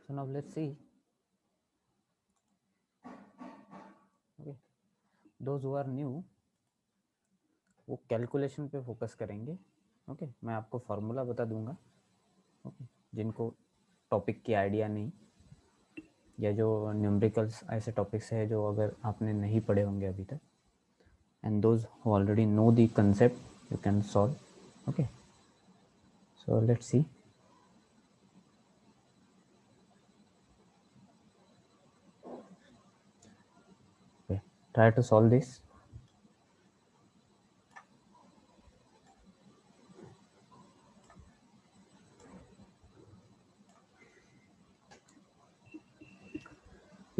So now let's see. Okay, those who are new वो calculation पे focus करेंगे. Okay, मैं आपको फार्मूला बता दूंगा. ओके, जिनको टॉपिक की आइडिया नहीं या जो न्यूमेरिकल्स ऐसे टॉपिक्स है जो अगर आपने नहीं पढ़े होंगे अभी तक, and those who already know the concept you can solve. Okay, so let's see. Okay, try to solve this.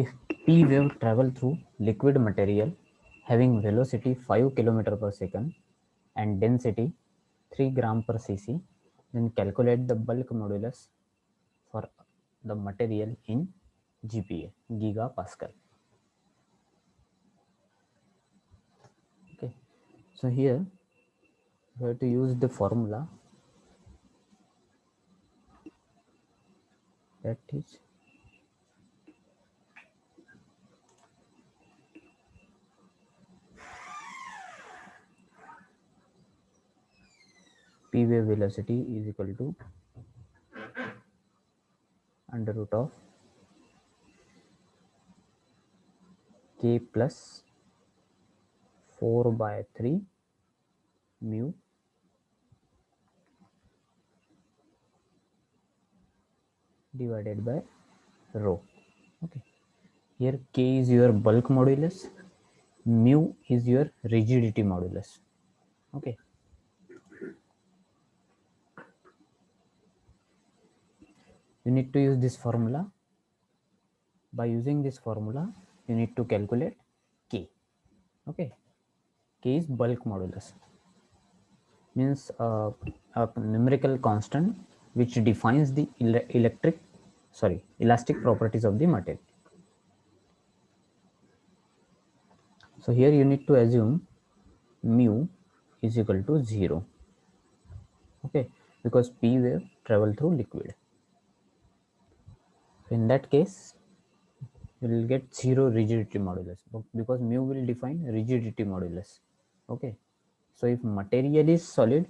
If P wave travel through liquid material having velocity 5 km per second and density 3 gram per cc, then calculate the bulk modulus for the material in GPa, gigapascal. Okay, so here we have to use the formula, that is P wave velocity is equal to under root of k plus 4 by 3 mu divided by rho. Okay, here k is your bulk modulus, mu is your rigidity modulus. Okay, you need to use this formula. By using this formula you need to calculate k. Okay, k is bulk modulus, means a numerical constant which defines the elastic properties of the material. So here you need to assume mu is equal to 0. Okay, because P wave travel through liquid. So in that case you will get 0 rigidity modulus because mu will define rigidity modulus. Okay, so if material is solid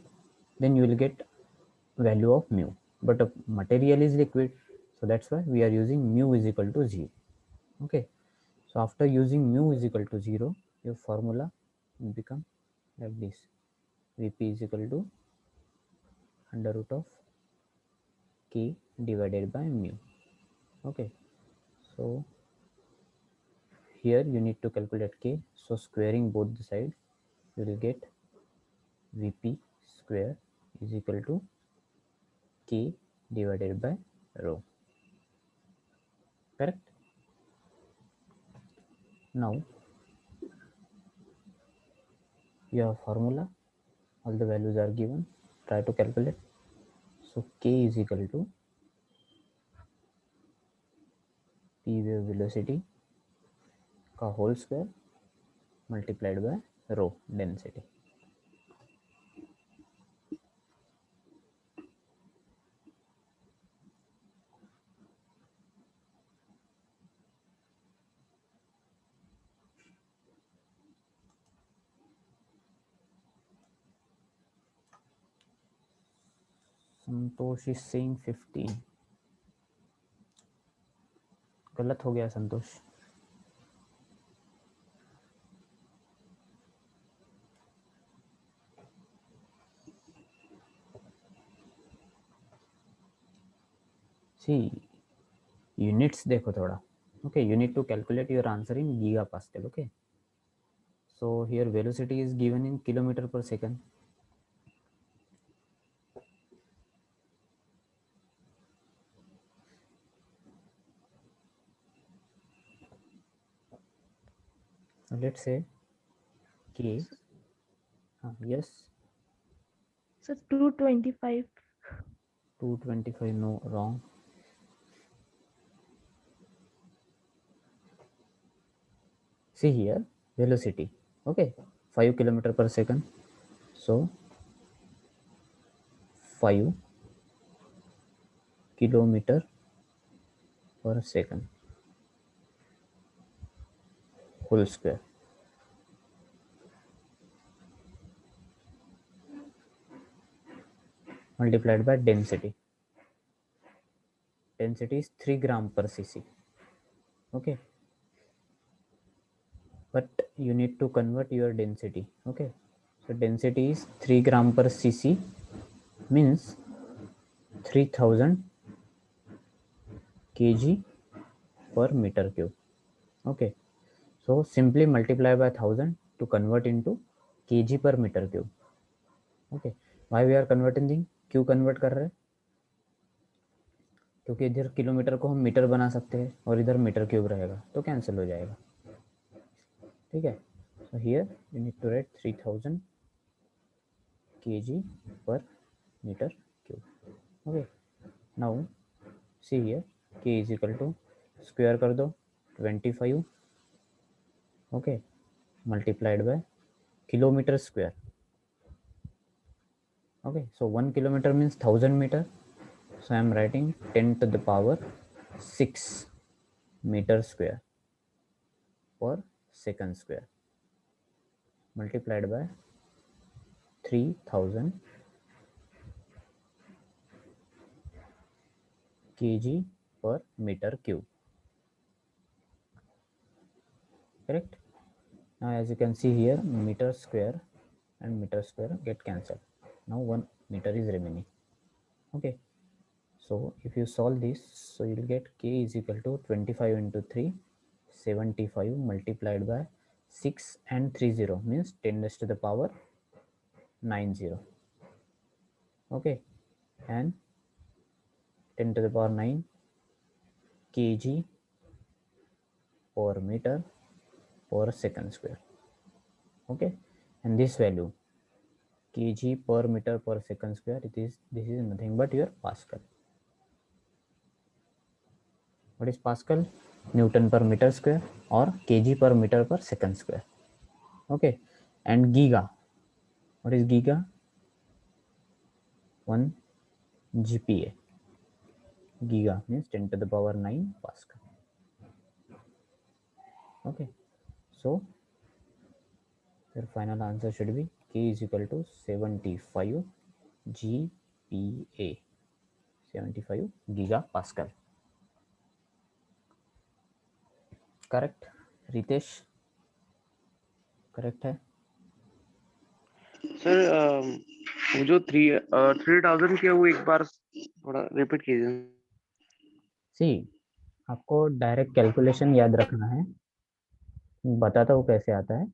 then you will get value of mu, but if material is liquid, so that's why we are using mu is equal to 0. Okay, so after using mu is equal to 0, your formula will become like this: Vp is equal to under root of k divided by mu. Okay, so here you need to calculate k, so squaring both the side you will get Vp square is equal to k divided by rho. Correct? Now your formula, all the values are given, try to calculate. So k is equal to P wave velocity का whole square multiplied by rho density. Santosh is saying 15. गलत हो गया संतोष. See, units देखो थोड़ा. Okay, you need to calculate your answer in gigapascal. Okay, so here velocity is given in kilometer per second. Let's say k. Yes. So 225. 225. No, wrong. See here velocity. Okay, 5 kilometer per second. So 5 kilometer per second whole square multiplied by density. Density is 3 gram per cc. Okay, but you need to convert your density. Okay, so density is 3 gram per cc means 3000 kg per meter cube. Okay, so simply multiply by 1000 to convert into kg per meter cube. Okay, why we are converting? क्यों convert कर रहे हैं? क्योंकि इधर kilometre को हम metre बना सकते हैं और इधर मीटर क्यूब रहेगा तो कैंसिल हो जाएगा. ठीक है, so here you need to write 3000 kg per meter cube. Okay, now see here k is equal to square कर दो 25. Okay, multiplied by kilometer square. Okay, so 1 kilometer means 1000 meter, so I am writing 10 to the power 6 meter square per second square multiplied by 3000 kg per meter cube. Correct. Now as you can see here, meter square and meter square get cancelled. Now 1 meter is remaining. Okay, so if you solve this, so you will get k is equal to 25 into 3, 75 multiplied by 6 and 30 means 10 raised to the power 90. Okay, and 10 to the power 9 kg per meter per second square. Okay, and this value kg per meter per second square, this is nothing but your Pascal. What is Pascal? Newton per meter square or kg per meter per second square. Okay, and giga. What is giga? 1 GPa. Giga means 10 to the power 9 Pascal. Okay, so your final answer should be k is equal to 75 GPa, 75 gigapascal. Correct Ritesh? Correct है sir वो जो 3000 किया वो एक बार थोड़ा repeat कीजिए. सी आपको direct calculation याद रखना है, बताता हूँ कैसे आता है.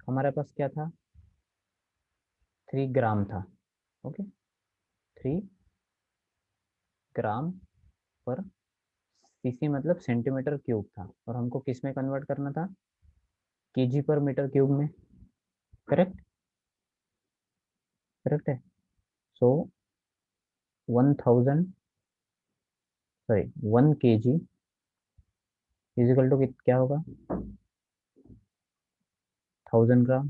हमारे पास क्या था? 3 ग्राम था. ओके, 3 ग्राम पर सीसी मतलब सेंटीमीटर क्यूब था और हमको किस में कन्वर्ट करना था? केजी पर मीटर क्यूब में. करेक्ट, करेक्ट है. So 1000 sorry 1 KG is equal to क्या होगा? 1000 ग्राम.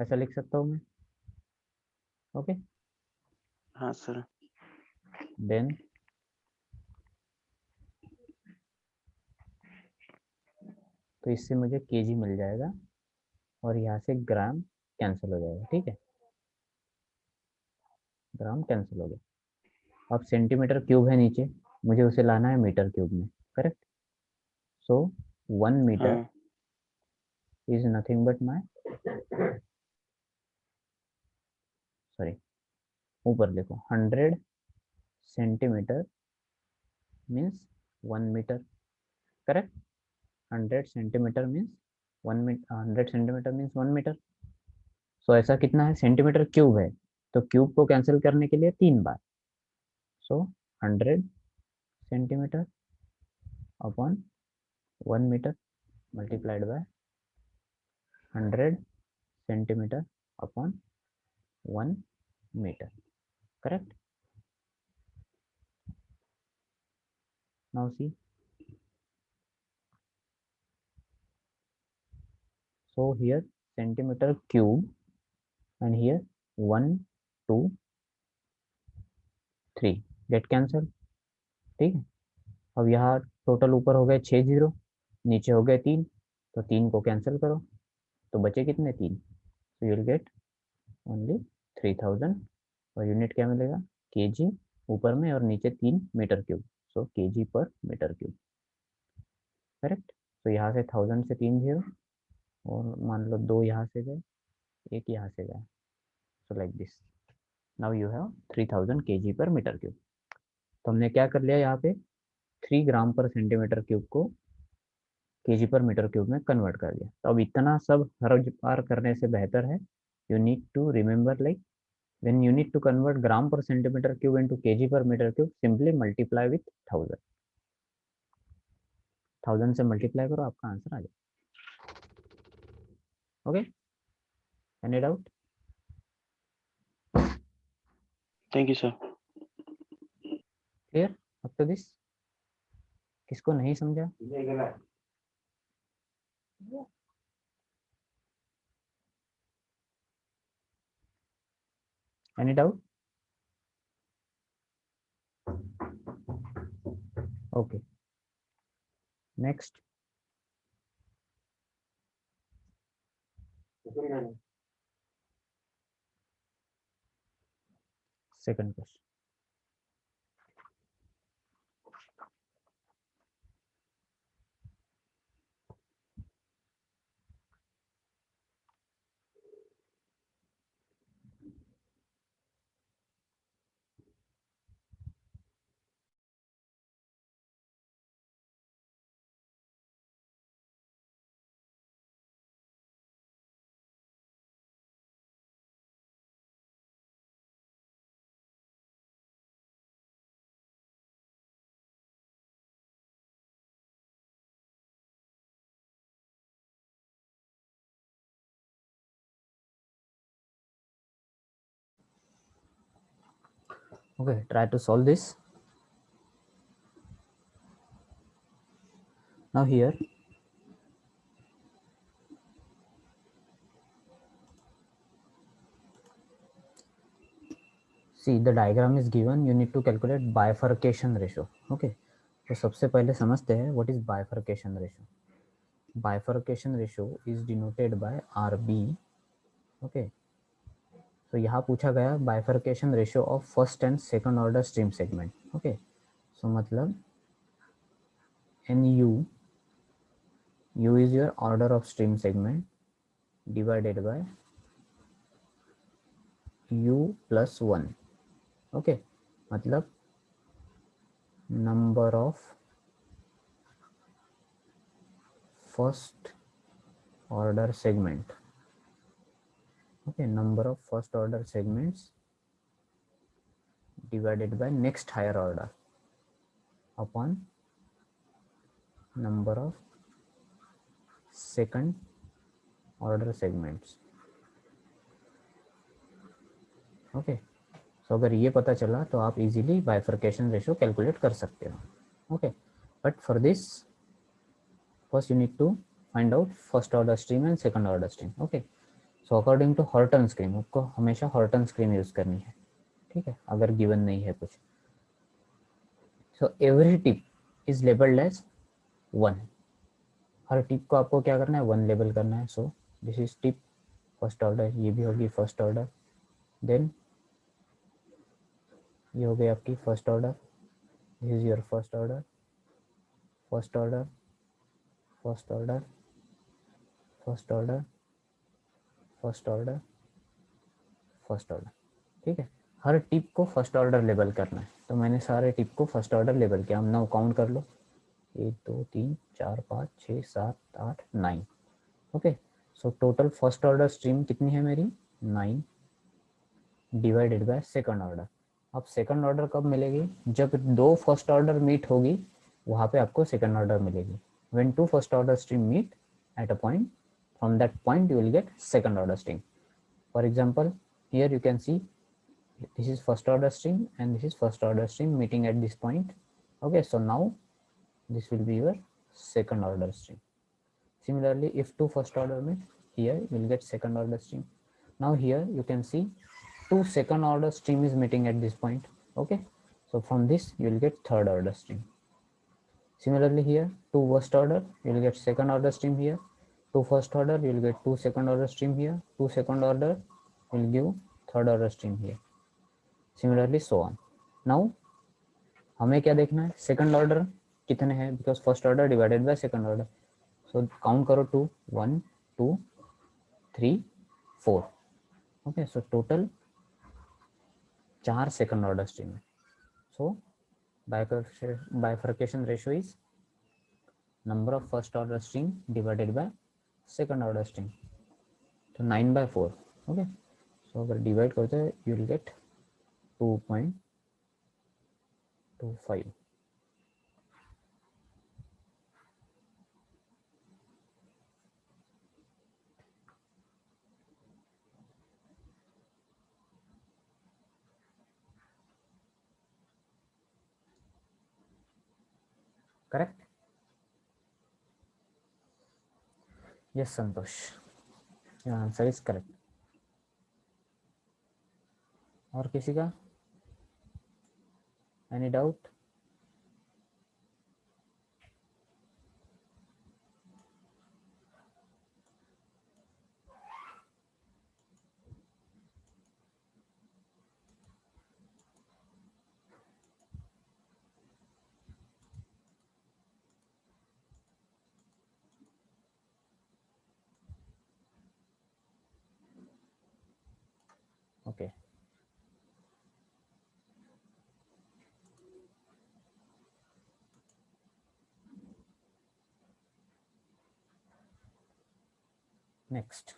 ऐसा लिख सकता हूँ मैं. ओके, हाँ सर. देन तो इससे मुझे केजी मिल जाएगा और यहाँ से ग्राम कैंसिल हो जाएगा. ठीक है, ग्राम कैंसिल हो गया. अब सेंटीमीटर क्यूब है नीचे, मुझे उसे लाना है मीटर क्यूब में. करेक्ट. सो 1 मीटर हाँ. Is nothing but my, sorry ऊपर देखो 100 centimetre means 1 metre. Correct. 100 centimetre means 1 metre. 100 centimetre means 1 metre. So ऐसा कितना है? सेंटीमीटर क्यूब है तो क्यूब को कैंसिल करने के लिए 3 बार. So 100 centimetre upon 1 metre multiplied by 100 centimeter upon 1 meter. Correct. Now see, So here centimeter cube and here 1 2 3 get cancel. ठीक है, अब यहाँ टोटल ऊपर हो गए 6 जीरो, नीचे हो गए 3, तो 3 को कैंसिल करो तो बचे कितने 3, तो यू विल गेट ओनली 3000 और यूनिट क्या मिलेगा केजी ऊपर में और नीचे 3 मीटर क्यूब, सो केजी पर मीटर क्यूब। करेक्ट। तो यहाँ से 1000 से 3 जीरो और मान लो 2 यहाँ से गए, 1 यहाँ से गए, so like this now you have 3000 KG पर मीटर क्यूब। तो हमने क्या कर लिया यहाँ पे 3 ग्राम पर सेंटीमीटर क्यूब को केजी पर मीटर क्यूब में कन्वर्ट कर दिया। तो अब इतना सब हर बार करने से बेहतर है you need to remember like when you need to convert gram per centimeter cube into kg per meter cube simply multiply with 1000, 1000 से मल्टीप्लाई करो आपका आंसर आ जाए। Okay, any doubt? Thank you sir. Clear up to this? किसको नहीं समझा? Any doubt? Okay, next second question. Okay, try to solve this. Now here see the diagram is given, you need to calculate bifurcation ratio. Okay, तो सबसे पहले समझते हैं what is bifurcation ratio. Bifurcation ratio is denoted by RB. Okay, तो यहाँ पूछा गया bifurcation ratio of first and second order stream segment. Okay, so मतलब N U is your order of stream segment divided by U plus 1। Okay, मतलब number of first order segment. Okay, number of first order segments divided by next higher order upon number of second order segments. Okay, so अगर ये पता चला तो आप easily bifurcation ratio calculate कर सकते हो। Okay, but for this first you need to find out first order stream and second order stream. Okay, so according to Horton scream आपको हमेशा हॉर्टन स्क्रीम यूज करनी है। ठीक है, अगर गिवन नहीं है कुछ। So every tip is labelled as 1। हर टिप को आपको क्या करना है 1 लेबल करना है। So this is tip first order, ये भी होगी फर्स्ट ऑर्डर, देन ये हो गई आपकी first order, this is your first order, first order, first order, first order, first order, first order. ठीक है, हर टिप को फर्स्ट ऑर्डर लेबल करना है। तो मैंने सारे टिप को फर्स्ट ऑर्डर लेबल किया। हम नाउ काउंट कर लो, 1 2 3 4 5 6 7 8 9। Okay, so total first order stream कितनी है मेरी 9 डिवाइडेड बाय सेकंड ऑर्डर। अब सेकंड ऑर्डर कब मिलेगी, जब 2 फर्स्ट ऑर्डर मीट होगी वहाँ पे आपको सेकंड ऑर्डर मिलेगी। When 2 first order stream meet at a point, from that point you will get second order stream. For example here you can see this is first order stream and this is first order stream meeting at this point. Okay, so now this will be your second order stream. Similarly, if 2 first order meet, here you will get second order stream. Now here you can see two second order stream is meeting at this point. Okay, so from this you will get third order stream. Similarly here, two first order you will get second order stream here, two first order you will get two second order stream here, two second order will give third order stream here. Similarly so on. Now हमें क्या देखना है, second order कितने हैं, because first order divided by second order. So count करो, 2 1 2 3 4. Okay, so total 4 second order stream है. So bifurcation ratio is number of first order stream divided by second order stream. तो 9/4. Okay, so अगर divide करते हैं you will get 2.25. Correct? Yes Santosh, your answer is correct. और किसी का any doubt? Okay, next.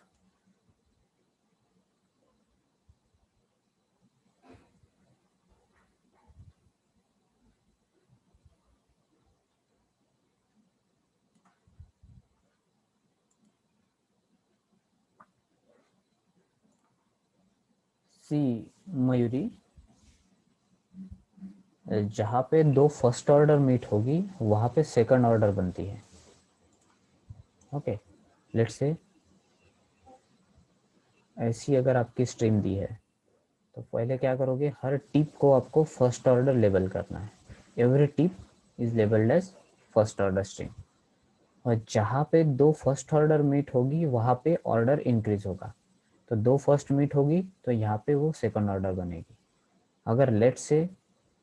See Mayuri, जहाँ पे दो फर्स्ट ऑर्डर मीट होगी वहाँ पे सेकंड ऑर्डर बनती है. ओके, लेट्स से ऐसी अगर आपकी स्ट्रीम दी है तो पहले क्या करोगे, हर टिप को आपको फर्स्ट ऑर्डर लेबल करना है. Every tip is labelled as first order stream. और जहाँ पे दो फर्स्ट ऑर्डर मीट होगी वहाँ पे ऑर्डर इंक्रीज होगा. तो दो फर्स्ट मीट होगी तो यहाँ पे वो सेकंड ऑर्डर बनेगी. अगर लेट से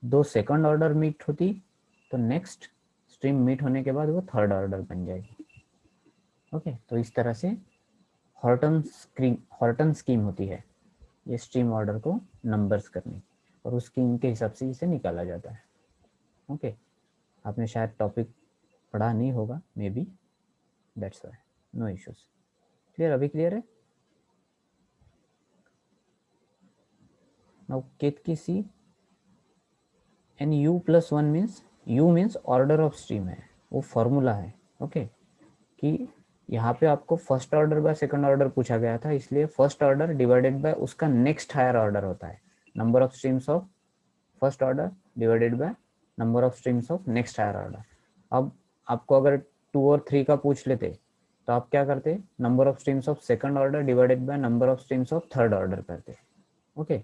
दो सेकंड ऑर्डर मीट होती तो नेक्स्ट स्ट्रीम मीट होने के बाद वो थर्ड ऑर्डर बन जाएगी. ओके, तो इस तरह से हॉर्टन स्कीम होती है ये स्ट्रीम ऑर्डर को नंबर्स करने, और उस स्कीम के हिसाब से इसे निकाला जाता है. ओके, आपने शायद टॉपिक पढ़ा नहीं होगा may be, that's why. No issues. Clear? अभी क्लियर है? Now Ketki see, n you plus 1 means, u means order of stream है, वो फॉर्मूला है. ओके, कि यहाँ पे आपको first order by second order पूछा गया था, इसलिए फर्स्ट ऑर्डर डिवाइडेड बाय उसका नेक्स्ट हायर ऑर्डर होता है. Number of streams of first order divided by number of streams of next higher order. अब आपको अगर 2 और 3 का पूछ लेते तो आप क्या करते, number of streams of second order divided by number of streams of third order करते. ओके,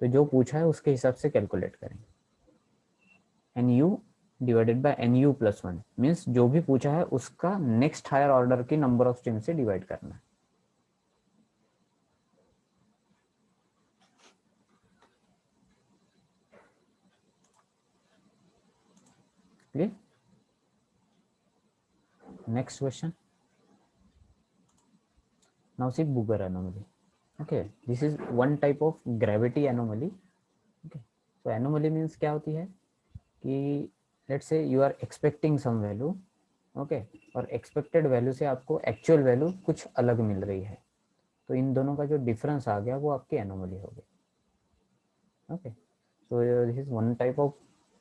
तो जो पूछा है उसके हिसाब से कैलकुलेट करेंगे. N U divided by N you plus 1 means जो भी पूछा है उसका नेक्स्ट हायर ऑर्डर की नंबर ऑफ स्ट्रीम से डिवाइड करना है. Clear? Next question. Now see Bouguer anomaly. Okay, this is one type of gravity anomaly. Okay, so anomaly means क्या होती है कि let's say you are expecting some value. Okay, और expected value से आपको एक्चुअल वैल्यू कुछ अलग मिल रही है, तो इन दोनों का जो डिफरेंस आ गया वो आपकी एनोमली हो गई. Okay, so this is one type of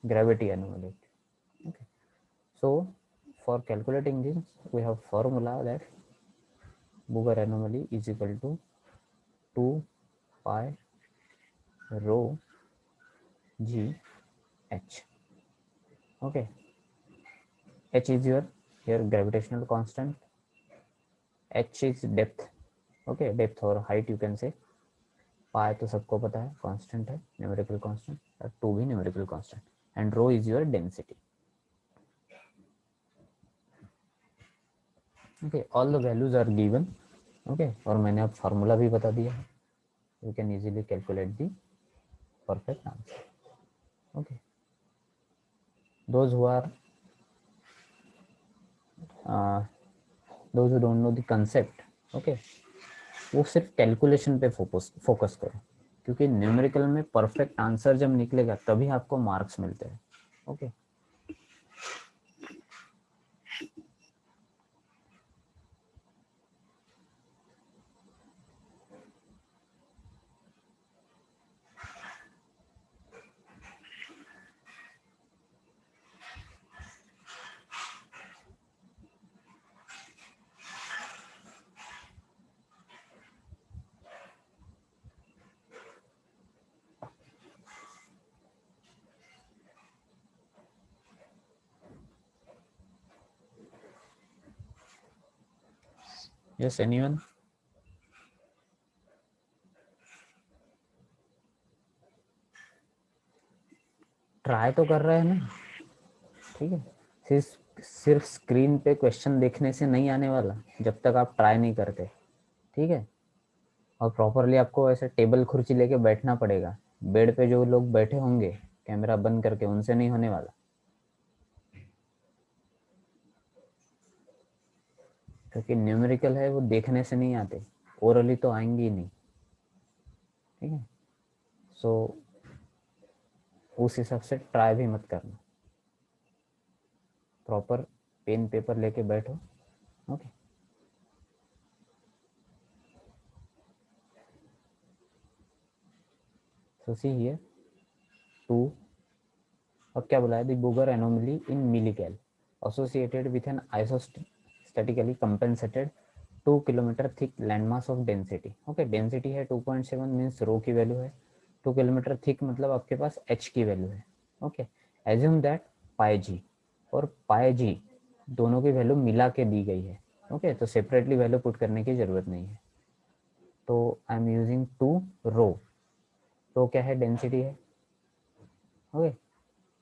gravity anomaly. Okay, so for calculating this we have formula that Booger anomaly is equal to 2 pi rho g h. Okay, h is your here gravitational constant, h is depth, okay, depth और height you can say. पाई तो सबको पता है constant है, numerical constant, और 2 भी numerical constant, and rho is your density. Okay, all the values are given. Okay, और मैंने अब फार्मूला भी बता दिया है. You can easily calculate the perfect answer. Okay, those who are those who don't know the concept, okay, वो सिर्फ calculation पे फोकस करो, क्योंकि न्यूमेरिकल में परफेक्ट आंसर जब निकलेगा तभी आपको मार्क्स मिलते हैं. Okay, yes, anyone? ट्राई तो कर रहे हैं ना, ठीक है. सिर्फ स्क्रीन पे क्वेश्चन देखने से नहीं आने वाला जब तक आप ट्राई नहीं करते, ठीक है. और प्रॉपरली आपको ऐसे टेबल कुर्सी लेके बैठना पड़ेगा. बेड पे जो लोग बैठे होंगे कैमरा बंद करके, उनसे नहीं होने वाला, क्योंकि न्यूमेरिकल है वो देखने से नहीं आते, ओरली तो आएंगे ही नहीं, ठीक है. सो उस हिसाब से ट्राई भी मत करना. प्रॉपर पेन पेपर लेके बैठो. Okay, so see here 2. अब क्या बोला है, the Bouguer anomaly in milligal associated with an isostatically compensated 2 kilometre thick landmass of density. Okay, density है 2.7, मीन्स रो की वैल्यू है. 2 किलोमीटर थिक मतलब आपके पास h की वैल्यू है. ओके, एज्यूम दैट पाई जी और पाई जी दोनों की वैल्यू मिला के दी गई है. ओके, तो सेपरेटली वैल्यू पुट करने की जरूरत नहीं है. तो आई एम यूजिंग 2 रो. रो क्या है, डेंसिटी है. ओके,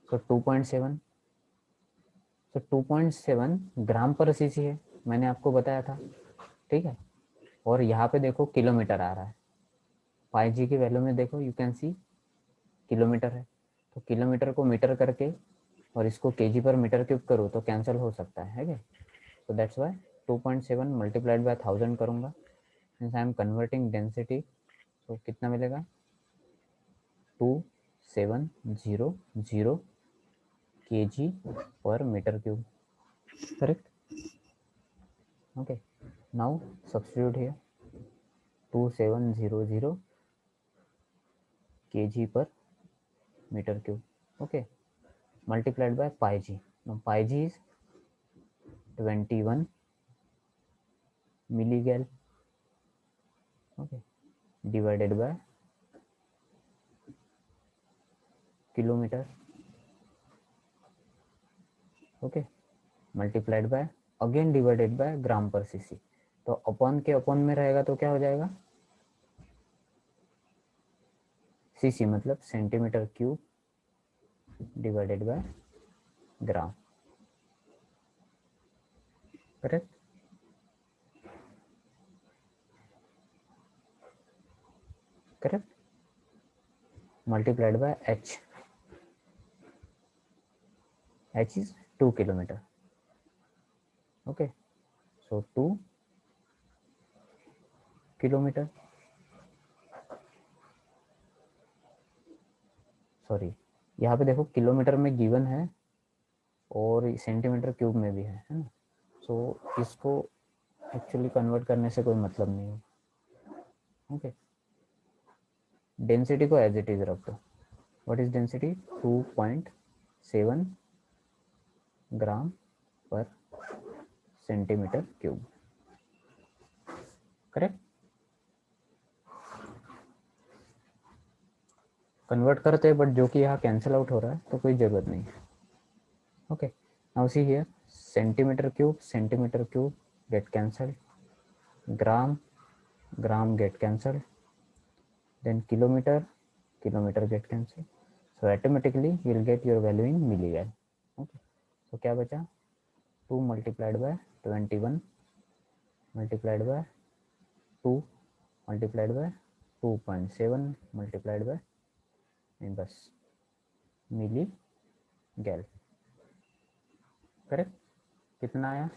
तो 2.7, तो 2.7 ग्राम पर सीसी है, मैंने आपको बताया था, ठीक है. और यहाँ पे देखो किलोमीटर आ रहा है. पाई जी की वैल्यू में देखो, यू कैन सी किलोमीटर है, तो किलोमीटर को मीटर करके और इसको केजी पर मीटर क्यूब करो तो कैंसिल हो सकता है क्या. तो दैट्स वाई 2.7 मल्टीप्लाइड बाय 1000 करूँगा, means I am converting density. तो कितना मिलेगा, 2700 kg per metre cube. Correct. Okay, now substitute here 2700 kg per metre cube. Okay, multiplied by pi g. Now pi g is 21 milligal. Okay, divided by kilometer. Okay, multiplied by again divided by gram per CC. तो upon के upon में रहेगा तो क्या हो जाएगा, CC मतलब centimetre cube divided by gram. Correct. Correct. multiplied by h. h is 2 kilometer. Okay, so 2 kilometer, sorry यहाँ पे देखो किलोमीटर में गिवन है और सेंटीमीटर क्यूब में भी है ना. सो इसको एक्चुअली कन्वर्ट करने से कोई मतलब नहीं है. ओके, डेंसिटी को एज इट इज रख दो. व्हाट इज डेंसिटी, 2.7 ग्राम पर सेंटीमीटर क्यूब. करेक्ट. कन्वर्ट करते हैं बट जो कि यहाँ कैंसिल आउट हो रहा है तो कोई जरूरत नहीं है. Okay, now see here centimetre cube get cancelled, gram get cancelled, then kilometer get cancelled, so automatically you will get your value in milligal. Okay, so क्या बचा 2 multiplied by 21 multiplied by 2 multiplied by 2.7 multiplied by बस मिली गैल, correct? कितना आया?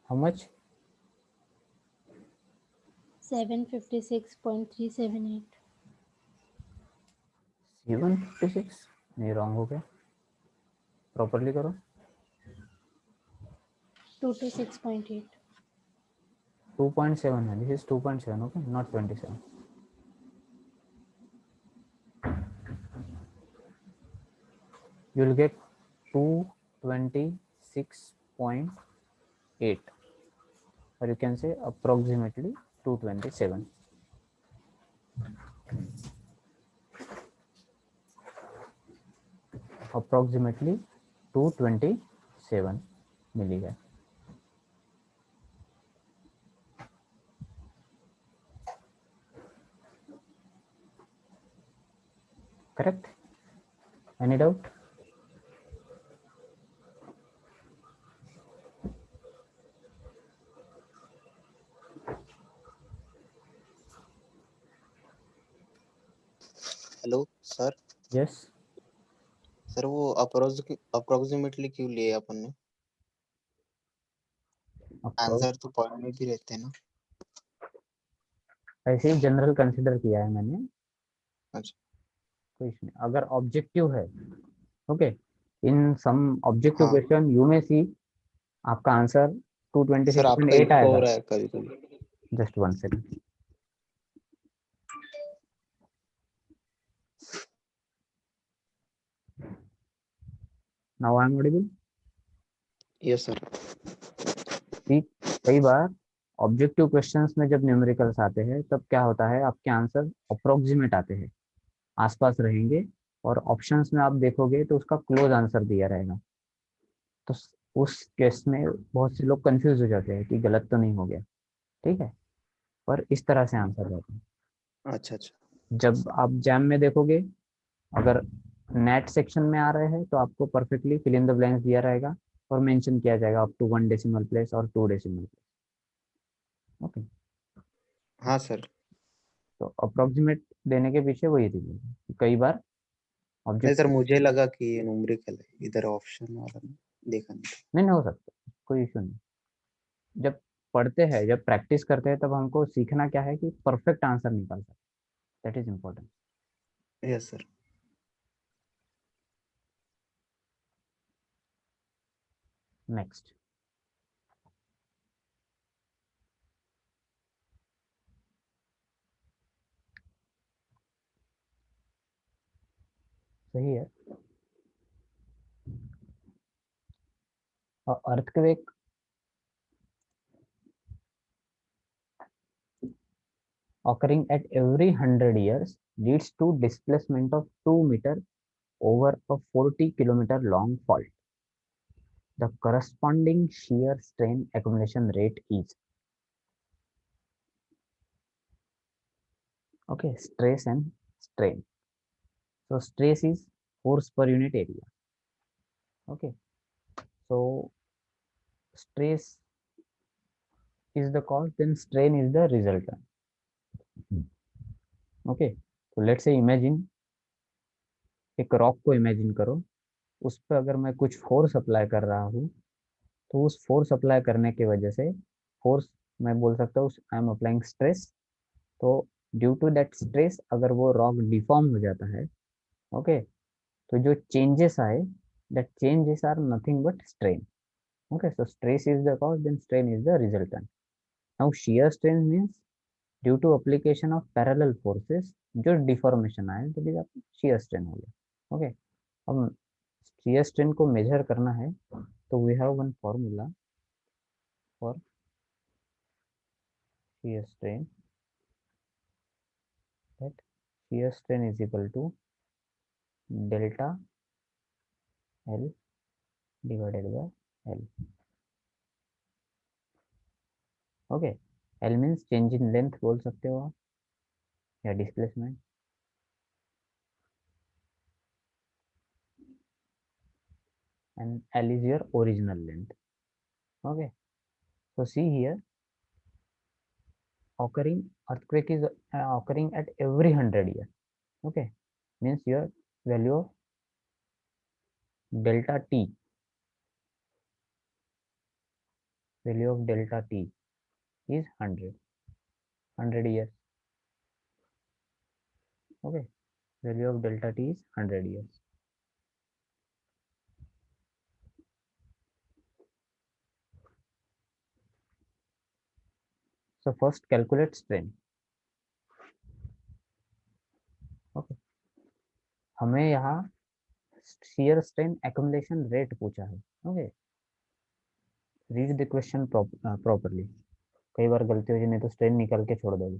How much? 756.378. 756 नहीं, wrong हो गया, properly करो। 226.8. 2.7 है, this is 2.7, okay, not 27. You will get 226.8, or you can say approximately 227. Approximately 227 milligram. Correct? Any doubt? Hello sir. Yes. Sir वो अप्रोक्सीमेटली क्यों लिए अपन ने? आंसर तो पॉइंट में भी रहते हैं ना। ऐसे ही जनरल कंसिडर किया है मैंने। अच्छा, कोई इशू नहीं। अगर ऑब्जेक्टिव है, ओके, इन सम ऑब्जेक्टिव हाँ क्वेश्चन यू में सी आपका आंसर सर, आपका 226.8 इको हो आएगा। रहा है कभी कभी। Just 1 second. Now I am audible? Yes sir. ठीक, कई बार ऑब्जेक्टिव क्वेश्चंस में जब न्यूमेरिकल्स आते हैं तब क्या होता है, आपके आंसर अप्रोक्सीमेट आते हैं, आसपास रहेंगे, और ऑप्शंस में आप देखोगे तो उसका क्लोज आंसर दिया रहेगा। तो उस केस में बहुत से लोग कंफ्यूज हो जाते हैं कि गलत तो नहीं हो गया, ठीक है, पर इस तरह से आंसर रहता है। अच्छा अच्छा, जब आप जैम में देखोगे, अगर नेट सेक्शन में आ रहे हैं तो आपको perfectly fill in the blanks दिया रहेगा और मेंशन किया जाएगा अप टू 1 डेसिमल प्लेस और 2 डेसिमल प्लेस। ओके, हाँ सर। तो अप्रोक्सीमेट देने के पीछे वही रीजन है। कई बार नहीं सर, ऑब्जेक्ट मुझे लगा कि ये न्यूमेरिकल है, इधर ऑप्शन वाला नहीं देखा नहीं। नहीं हो सकता, कोई इशू नहीं। जब पढ़ते हैं, जब प्रैक्टिस करते हैं, तब हमको सीखना क्या है कि परफेक्ट आंसर निकाल सकते, that is important. Yes sir. Next, सही है। Earthquake occurring at every 100 years leads to displacement of 2 meter over a 40-kilometer long fault. The corresponding shear strain accumulation rate is, okay, stress and strain. So stress is force per unit area. Okay, so stress is the cause, then strain is the resultant. Okay, so let's say imagine एक rock को imagine करो, उस पर अगर मैं कुछ force apply कर रहा हूँ, तो उस फोर्स अप्लाई करने की वजह से फोर्स, मैं बोल सकता हूँ आई एम अप्लाइंग स्ट्रेस। तो ड्यू टू दैट स्ट्रेस अगर वो रॉक डिफॉर्म हो जाता है, ओके, तो जो चेंजेस आए, that changes are nothing but strain. Okay, so stress is the cause, then strain is the resultant. Now shear strain means due to application of parallel forces जो deformation आए, तो भी शियर स्ट्रेन हो गया। Okay, अब shear strain को major करना है, तो we have one formula for shear strain, shear strain is equal to delta L divided by L. Okay, L means change in length बोल सकते हो आप, या displacement. And L is your original length. Okay, so see here, earthquake is occurring at every 100 years. Okay, means your value of delta t is 100 years. Okay, value of delta t is 100 years. So first calculate strain. Okay, हमें यहाँ shear strain accumulation rate पूछा है. Okay, read the question properly. कई बार गलती हो जाए, नहीं तो strain निकाल के छोड़ दोगे.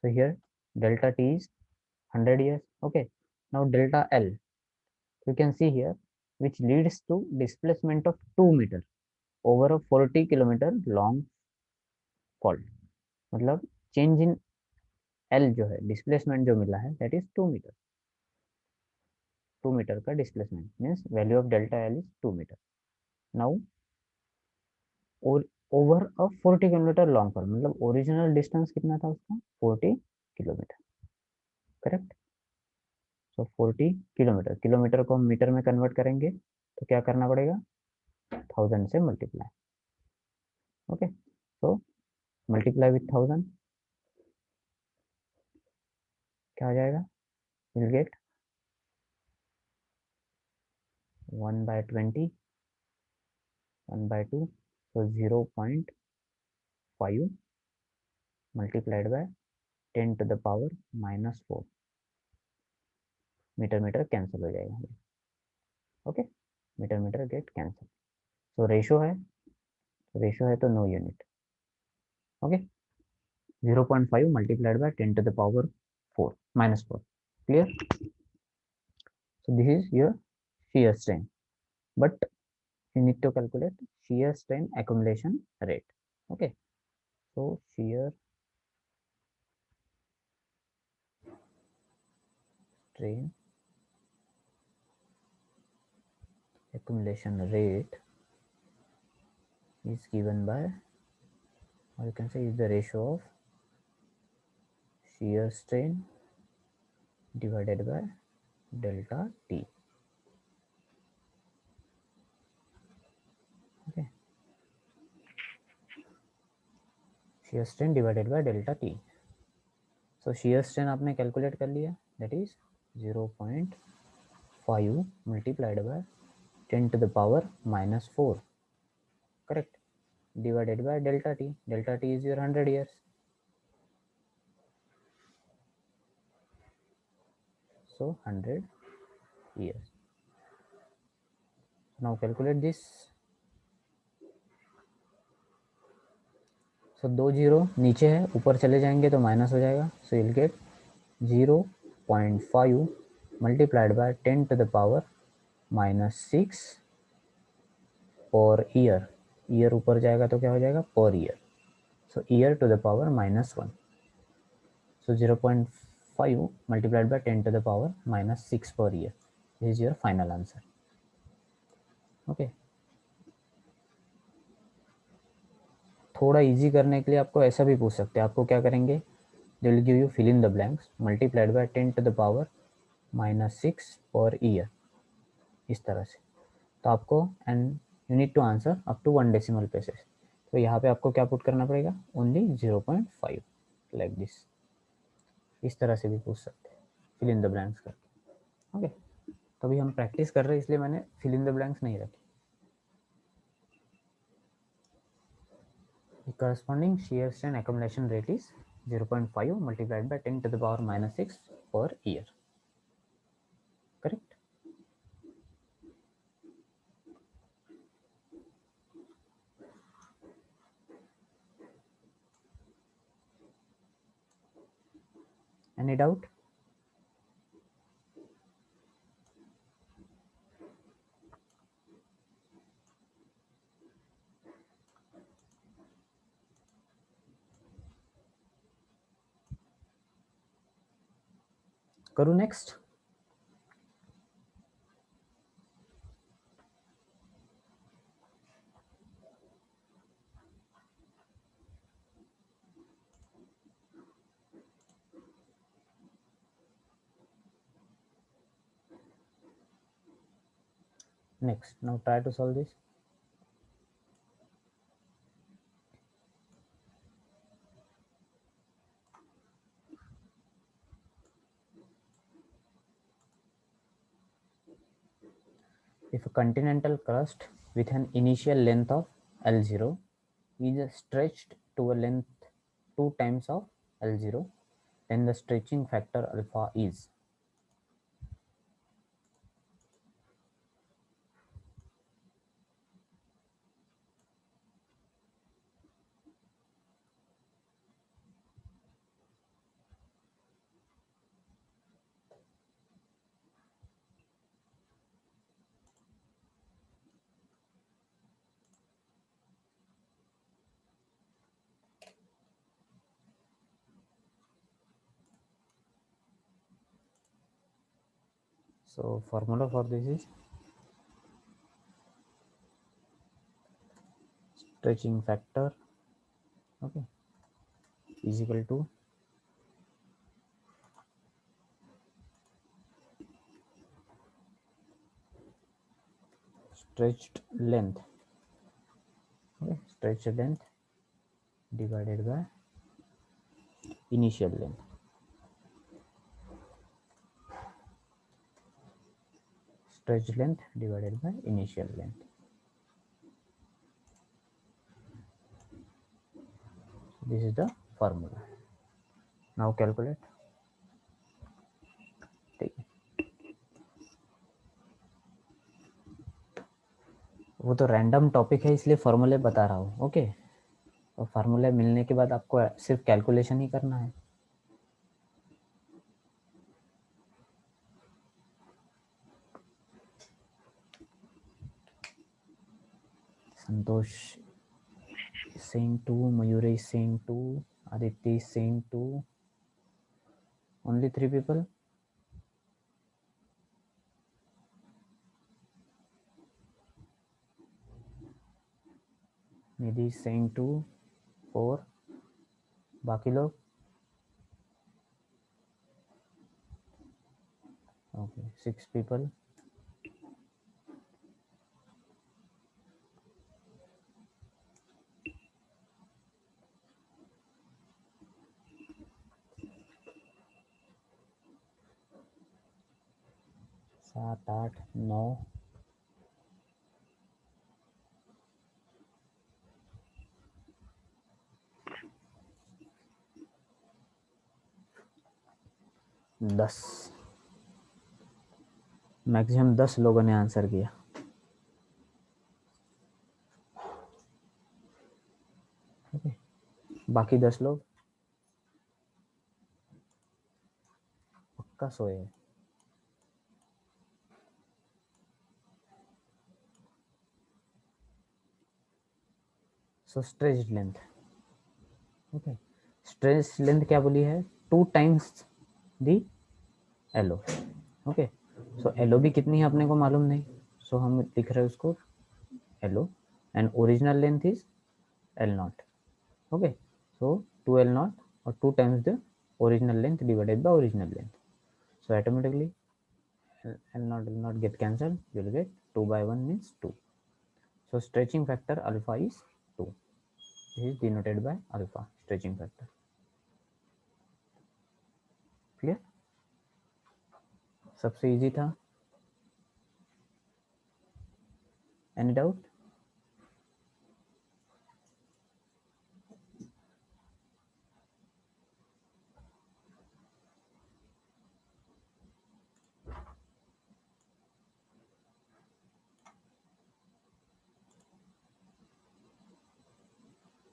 So here delta t is 100 years. Okay, now delta L you can see here, which leads to displacement of 2 meter over a 40 kilometer long fault. मतलब चेंज इन L जो है, डिस्प्लेसमेंट जो मिला है, दैट इज 2 मीटर. 2 मीटर का displacement means value of delta L is 2 metre. Now over a 40 kilometre long fault, मतलब original distance कितना था उसका, 40 kilometre. Correct. So 40 kilometre, kilometre को हम मीटर में कन्वर्ट करेंगे तो क्या करना पड़ेगा, 1000 से multiply. Okay, so multiply with 1000 क्या आ जाएगा, will get 1/20, 1/2, so 0.5 multiplied by 10 to the power -4. Metre metre cancel हो जाएगा. Okay, metre metre get cancel. So ratio है तो no unit. Okay, 0.5 multiplied by 10 to the power -4. Clear? So this is your shear strain, but you need to calculate shear strain accumulation rate. Okay, so shear strain accumulation rate is given by, or you can say is the ratio of shear strain divided by delta t. Okay, shear strain divided by delta t. So shear strain आपने calculate कर लिया, that is 0.5 multiplied by 10 to the power -4. Correct, divided by delta t. Delta t is your 100 years. So 100 years. Now calculate this. So 2 zero नीचे है, ऊपर चले जाएंगे तो minus हो जाएगा. So you'll get 0.5 multiplied by 10 to the power -6 per year. Year ऊपर जाएगा तो क्या हो जाएगा, per year. So year to the power -1. So 0.5 multiplied by 10 to the power -6 per year. This is your final answer. Okay. थोड़ा easy करने के लिए आपको ऐसा भी पूछ सकते हैं. आपको क्या करेंगे, they will give you fill in the blanks multiplied by 10 to the power -6 per year, इस तरह से. तो आपको, and you need to answer up to 1 decimal places. तो यहाँ पे आपको क्या पुट करना पड़ेगा, ओनली 0.5 लाइक दिस. इस तरह से भी पूछ सकते हैं फिल इन द ब्लैंक्स करके. ओके, तो अभी हम प्रैक्टिस कर रहे हैं इसलिए मैंने फिल इन द ब्लैंक्स नहीं रखी. The corresponding shear strain accumulation rate is 0.5 multiplied by 10 to the power -6 per year. Correct? Any doubt? करूँ next? Next, now try to solve this. If a continental crust with an initial length of L0 is stretched to a length 2 times of L0, then the stretching factor alpha is. So formula for this is stretching factor, okay, is equal to stretched length, okay, stretched length divided by initial length. Stretched length divided by initial length. This is the formula. Now calculate. ठीक है, वो तो random topic है इसलिए फॉर्मूले बता रहा हूँ, ओके। और फार्मूले मिलने के बाद आपको सिर्फ कैलकुलेशन ही करना है। Santosh is saying 2, Mayuri is saying 2, Aditya is saying 2. Only 3 people. Nidhi is saying 2, 4. बाकी लोग? Okay, 6 people. सात, 8, 9. दस, मैक्सिमम 10 लोगों ने आंसर किया। ओके, बाकी 10 लोग पक्का सोए हैं। So stretch length, okay, stretch length क्या बोली है? 2 times the LO, okay. So LO भी कितनी है अपने को मालूम नहीं, सो हम लिख रहे हैं उसको L O and original length is L naught, okay. So 2 L naught और 2 times the original length divided by original length, so automatically L not get cancelled, you will get 2 by 1 means 2. So stretching factor alpha is 2. This is denoted by alpha, stretching factor. Clear? सबसे easy था। Any doubt?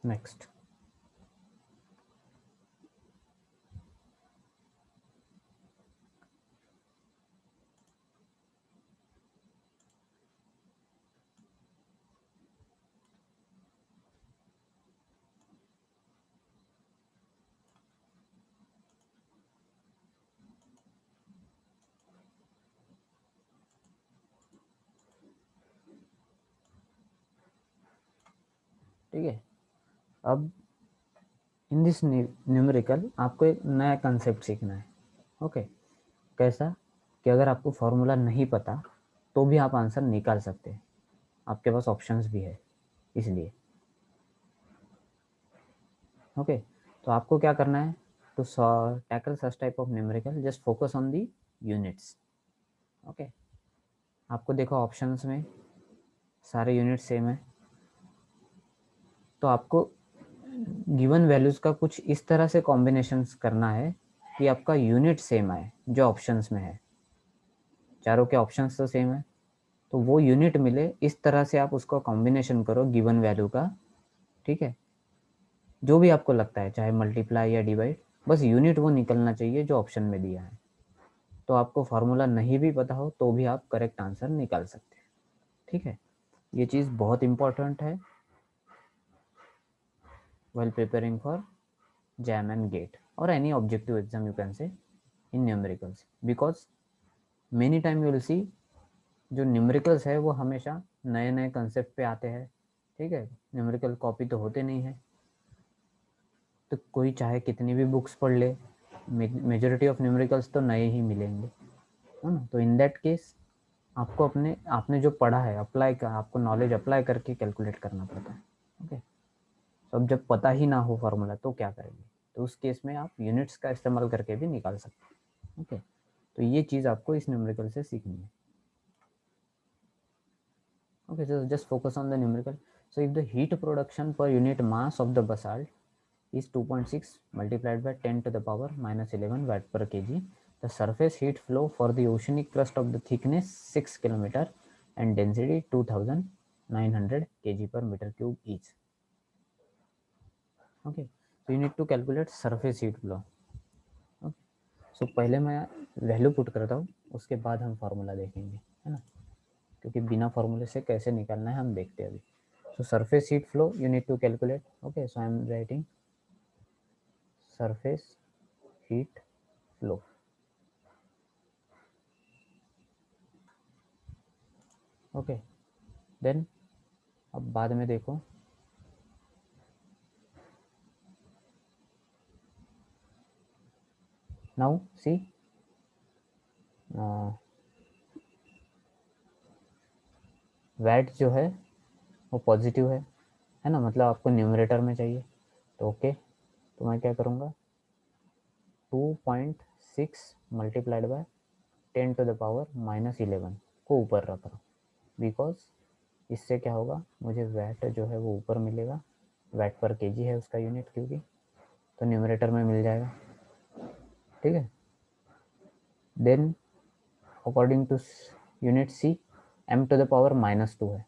Next. ठीक है। अब in this numerical आपको एक नया concept सीखना है। ओके, कैसा कि अगर आपको फॉर्मूला नहीं पता तो भी आप आंसर निकाल सकते हैं, आपके पास ऑप्शंस भी है इसलिए। ओके, तो आपको क्या करना है, to tackle such type of numerical just focus on the units. Okay, आपको देखो ऑप्शंस में सारे यूनिट सेम है, तो आपको गिवन वैल्यूज़ का कुछ इस तरह से कॉम्बिनेशंस करना है कि आपका यूनिट सेम आए जो ऑप्शंस में है। चारों के ऑप्शंस तो सेम है, तो वो यूनिट मिले इस तरह से आप उसका कॉम्बिनेशन करो गिवन वैल्यू का। ठीक है, जो भी आपको लगता है, चाहे मल्टीप्लाई या डिवाइड, बस यूनिट वो निकलना चाहिए जो ऑप्शन में दिया है। तो आपको फार्मूला नहीं भी पता हो तो भी आप करेक्ट आंसर निकाल सकते हैं। ठीक है, ये चीज़ बहुत इंपॉर्टेंट है while preparing for JAM and GATE or any objective exam you can say in numericals, because many time you will see जो न्यूमेरिकल्स है वो हमेशा नए नए कंसेप्ट पे आते हैं। ठीक है, न्यूमेरिकल कॉपी तो होते नहीं है, तो कोई चाहे कितनी भी बुक्स पढ़ ले, मेजोरिटी ऑफ न्यूमेरिकल्स तो नए ही मिलेंगे, है ना। तो इन दैट केस आपको आपने जो पढ़ा है अप्लाई का, आपको नॉलेज अप्लाई करके कैलकुलेट करना पड़ता है। ओके, तो अब जब पता ही ना हो फार्मूला तो क्या करेंगे, तो उस केस में आप यूनिट्स का इस्तेमाल करके भी निकाल सकते हैं। ओके, तो ये चीज़ आपको इस न्यूमेरिकल से सीखनी है। Okay, so just focus on the numerical. So if the heat production per unit mass of the basalt is 2.6 multiplied by 10 to the power minus 11 watt per kg, the surface heat flow for the oceanic crust of the thickness 6 kilometer and density 2900 kg per meter cube each. Okay, so you need to calculate surface heat flow. Okay, so पहले मैं value put करता हूँ, उसके बाद हम formula देखेंगे, है ना, क्योंकि बिना फार्मूले से कैसे निकालना है हम देखते हैं अभी। So surface heat flow you need to calculate. Okay, so I am writing surface heat flow. Okay, then अब बाद में देखो, now see वैट जो है वो पॉजिटिव है ना, मतलब आपको न्यूमरेटर में चाहिए, तो ओके, तो मैं क्या करूँगा 2.6 multiplied by 10 to the power minus 11 को ऊपर रख रहा हूँ, बिकॉज इससे क्या होगा, मुझे वैट जो है वो ऊपर मिलेगा, वैट पर केजी है उसका यूनिट क्योंकि, तो न्यूमरेटर में मिल जाएगा। ठीक है, then according to unit see m to the power -2 है,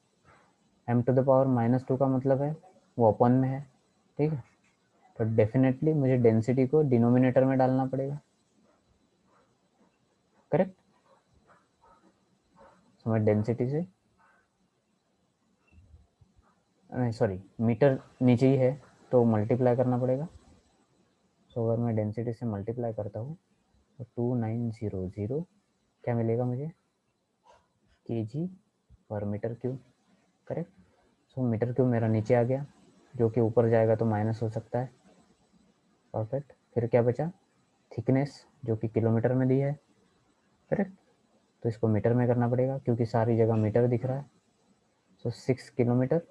m to the power -2 का मतलब है वो अपन में है। ठीक है, तो डेफिनेटली मुझे डेंसिटी को डिनोमिनेटर में डालना पड़ेगा, करेक्ट। तो मैं डेंसिटी से, नहीं सॉरी, मीटर नीचे ही है तो मल्टीप्लाई करना पड़ेगा। सो अगर मैं डेंसिटी से मल्टीप्लाई करता हूँ तो 2900 क्या मिलेगा मुझे, केजी पर मीटर क्यूब, करेक्ट। सो मीटर क्यूब मेरा नीचे आ गया, जो कि ऊपर जाएगा तो माइनस हो सकता है, परफेक्ट। फिर क्या बचा, थिकनेस जो कि किलोमीटर में दी है, करेक्ट, तो इसको मीटर में करना पड़ेगा क्योंकि सारी जगह मीटर दिख रहा है। So 6 kilometre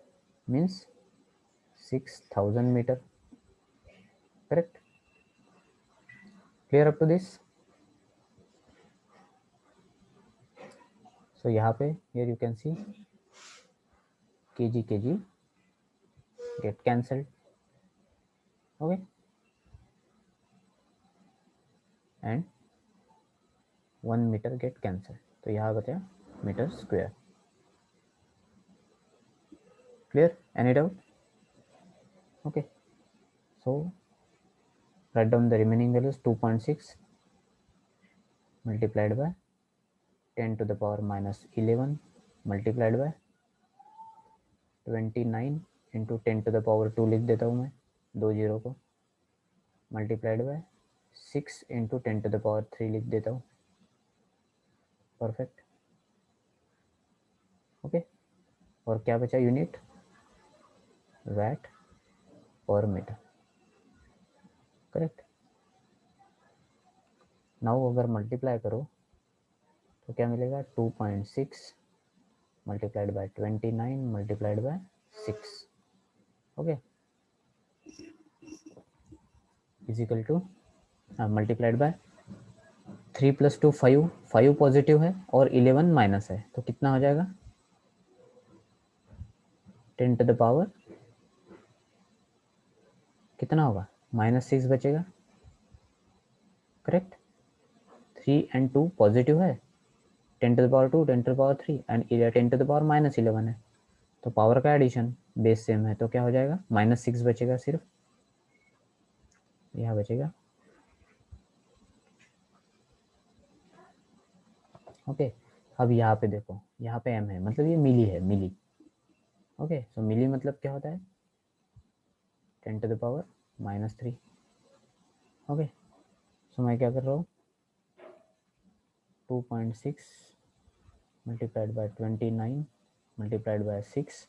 means 6000 metre, correct. Clear up to this. So यहाँ पे here you can see KG get cancelled. Okay, and 1 metre get cancelled, तो यहाँ बचा metre square. Clear, any doubt? Okay, so write down the remaining values, 2.6 multiplied by 10 to the power minus 11 multiplied by 29 into 10 to the power 2 लिख देता हूँ मैं, 2 zero को, multiplied by 6 into 10 to the power 3 लिख देता हूँ, perfect. Okay, और क्या बचा unit, watt per meter, correct. Now अगर मल्टीप्लाई करो तो क्या मिलेगा, 2.6 multiplied by 29 multiplied by 6, okay, is equal to multiplied by 3 + 2 5, 5 positive है और 11 माइनस है, तो कितना हो जाएगा, 10 टू द पावर कितना होगा, -6 बचेगा, करेक्ट। 3 and 2 पॉजिटिव है, 10 to the power 2, 10 to the power 3 and 10 to the power -11 है, तो पावर का एडिशन बेस सेम है, तो क्या हो जाएगा, -6 बचेगा, सिर्फ यहाँ बचेगा, ओके। अब यहाँ पे देखो, यहाँ पे m है, मतलब ये मिली है, मिली, ओके। सो मिली मतलब क्या होता है, 10 टू द पावर -3, ओके। सो मैं क्या कर रहा हूँ, 2.6 मल्टीप्लाइड बाय 29 मल्टीप्लाइड बाय 6,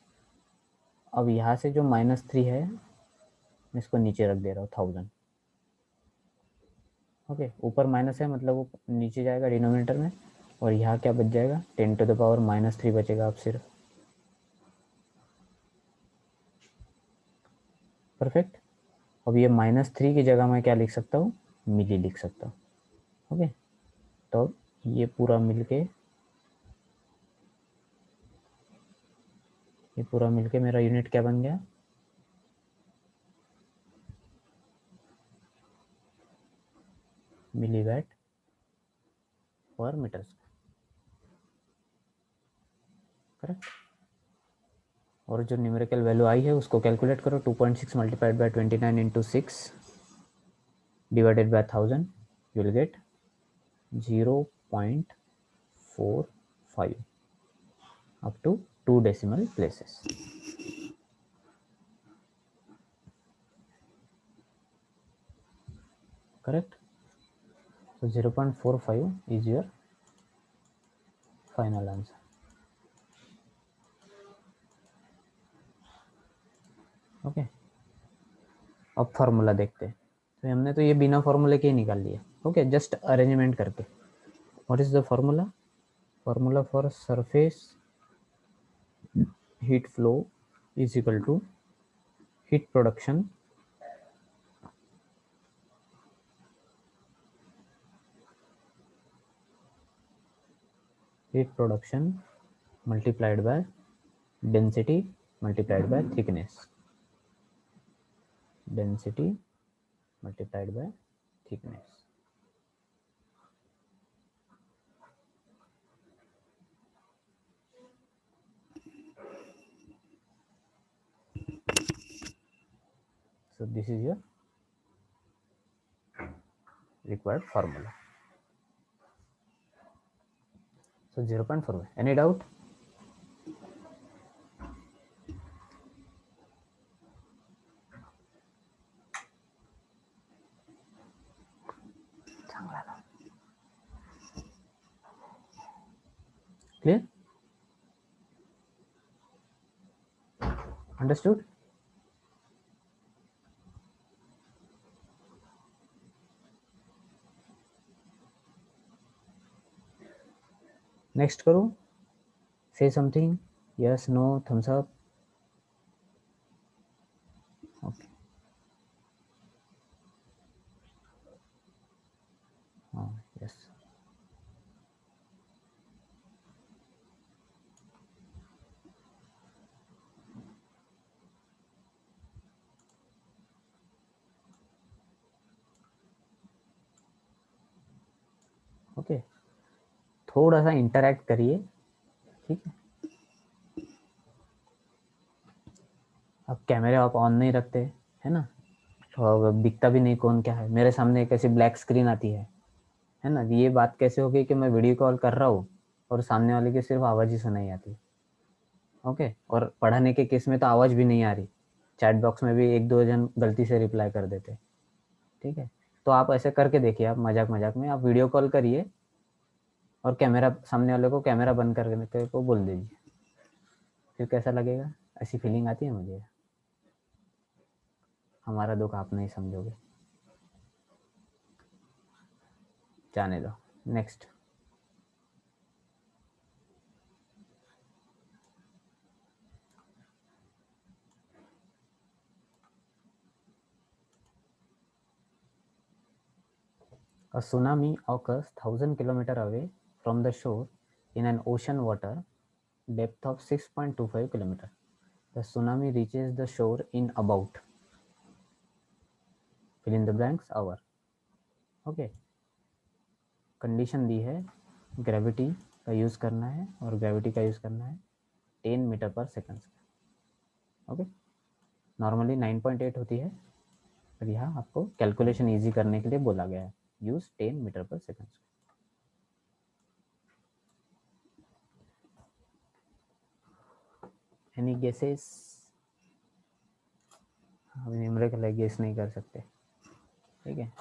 अब यहाँ से जो -3 है मैं इसको नीचे रख दे रहा हूँ, 1000, ओके। ऊपर माइनस है मतलब वो नीचे जाएगा डिनोमिनेटर में, और यहाँ क्या बच जाएगा, 10 टू द पावर -3 बचेगा अब सिर्फ, परफेक्ट। अब ये -3 की जगह मैं क्या लिख सकता हूँ, मिली लिख सकता हूँ, ओके। तो ये पूरा मिलके मेरा यूनिट क्या बन गया, मिलीवाट पर मीटर स्क्वायर, करेक्ट। और जो न्यूमेरिकल वैल्यू आई है उसको कैलकुलेट करो, 2.6 multiplied by 29 into 6 divided by 1000, you will gate 0.45 up to 2 decimal places, correct. So 0.45 is your final answer, okay. अब फार्मूला देखते हैं, तो हमने तो ये बिना फार्मूले के ही निकाल लिया, ओके, जस्ट अरेंजमेंट करके। What is the formula, formula for surface heat flow is equal to heat production multiplied by density multiplied by thickness, density multiplied by thickness, so this is your required formula. So 0.4, any doubt? Clear? Understood? Next करो, say something, yes, no, thumbs up, okay. Yes, okay. थोड़ा सा interact करिए, ठीक है। अब कैमरे आप on नहीं रखते है ना, और दिखता भी नहीं कौन क्या है, मेरे सामने एक ऐसी ब्लैक स्क्रीन आती है ना, ये बात कैसे हो गई कि मैं वीडियो कॉल कर रहा हूँ और सामने वाले की सिर्फ आवाज़ ही सुनाई आती, ओके। और पढ़ाने के केस में तो आवाज़ भी नहीं आ रही, चैट बॉक्स में भी 1-2 जन गलती से रिप्लाई कर देते, ठीक है। तो आप ऐसे करके देखिए, आप मजाक मजाक में आप वीडियो कॉल करिए और कैमरा सामने वाले को कैमरा बंद करने को बोल दीजिए, फिर कैसा लगेगा, ऐसी फीलिंग आती है मुझे, हमारा दुख आप नहीं समझोगे, जाने दो। Next, a tsunami occurs 1000 kilometer away from the shore in an ocean water depth of 6.25 kilometer. The tsunami reaches the shore in about, fill in the blanks, hour. Okay, condition दी है ग्रेविटी का use करना है, और gravity का use करना है 10 metre per second. Okay, normally 9.8 होती है, पर यहाँ आपको कैलकुलेशन इजी करने के लिए बोला गया है use 10 metre per second. Any guesses? हम न्यूमेरिकल गेस नहीं कर सकते, ठीक है।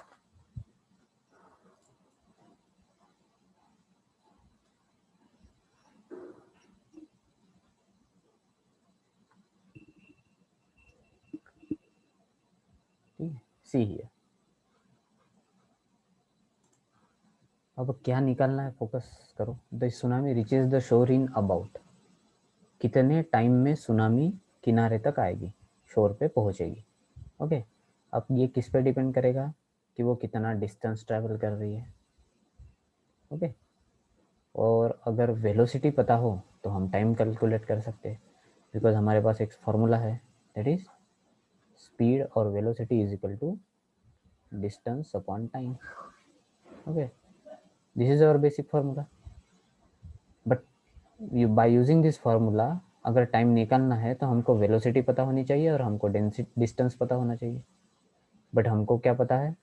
ठीक है, सी है। अब क्या निकालना है, फोकस करो। The tsunami reaches the shore in about, कितने टाइम में सुनामी किनारे तक आएगी, शोर पे पहुंचेगी। ओके, अब ये किस पे डिपेंड करेगा कि वो कितना डिस्टेंस ट्रैवल कर रही है। ओके, और अगर वेलोसिटी पता हो तो हम टाइम कैलकुलेट कर सकते हैं, बिकॉज हमारे पास एक फॉर्मूला है, दैट इज स्पीड और velocity is equal to distance upon time. Okay, this is our basic formula, but by using this formula अगर टाइम निकालना है तो हमको वेलोसिटी पता होनी चाहिए और हमको डिस्टेंस पता होना चाहिए। बट हमको क्या पता है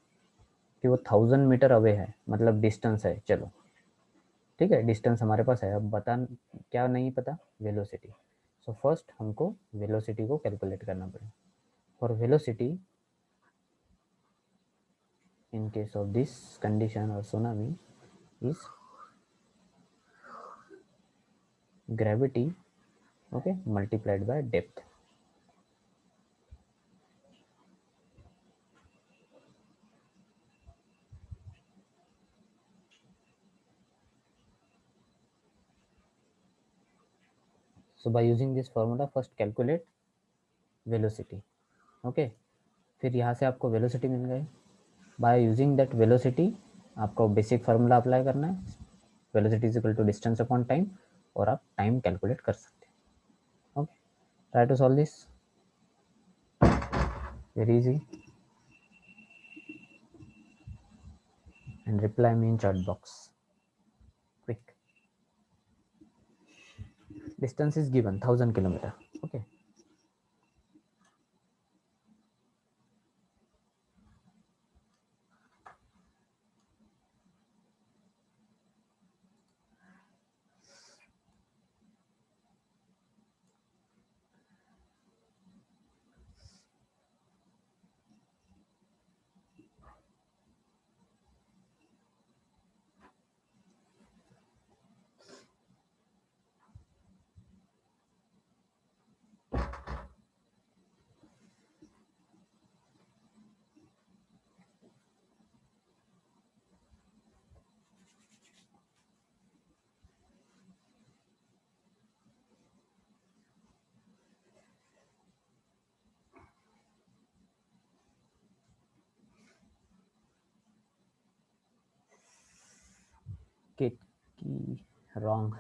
कि वो 1000 मीटर अवे है, मतलब डिस्टेंस है। चलो ठीक है, डिस्टेंस हमारे पास है, अब बता क्या नहीं पता, वेलोसिटी। सो फर्स्ट हमको वेलोसिटी को कैलकुलेट करना पड़ेगा। For velocity in case of this condition or tsunami is gravity, okay, multiplied by depth. So by using this formula first calculate velocity, okay, फिर यहाँ से आपको वेलोसिटी मिल गई। बाय यूजिंग दैट वेलोसिटी आपको बेसिक फार्मूला अप्लाई करना है, velocity is equal to distance upon time, और आप टाइम कैलकुलेट कर सकते हैं। ओके, try to solve this, very easy, and reply me in chat box quick. Distance is given 1000 kilometer. Okay, Kit key wrong.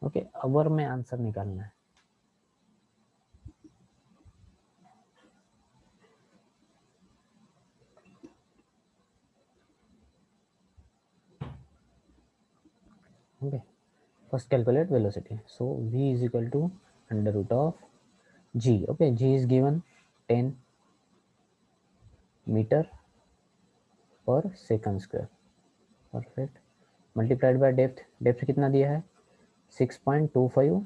Okay, hour में answer निकालना है। Okay, first calculate velocity. So v is equal to under root of g. Okay, g is given 10 meter per second square. Perfect. Multiplied by depth. Depth कितना दिया है? 6.25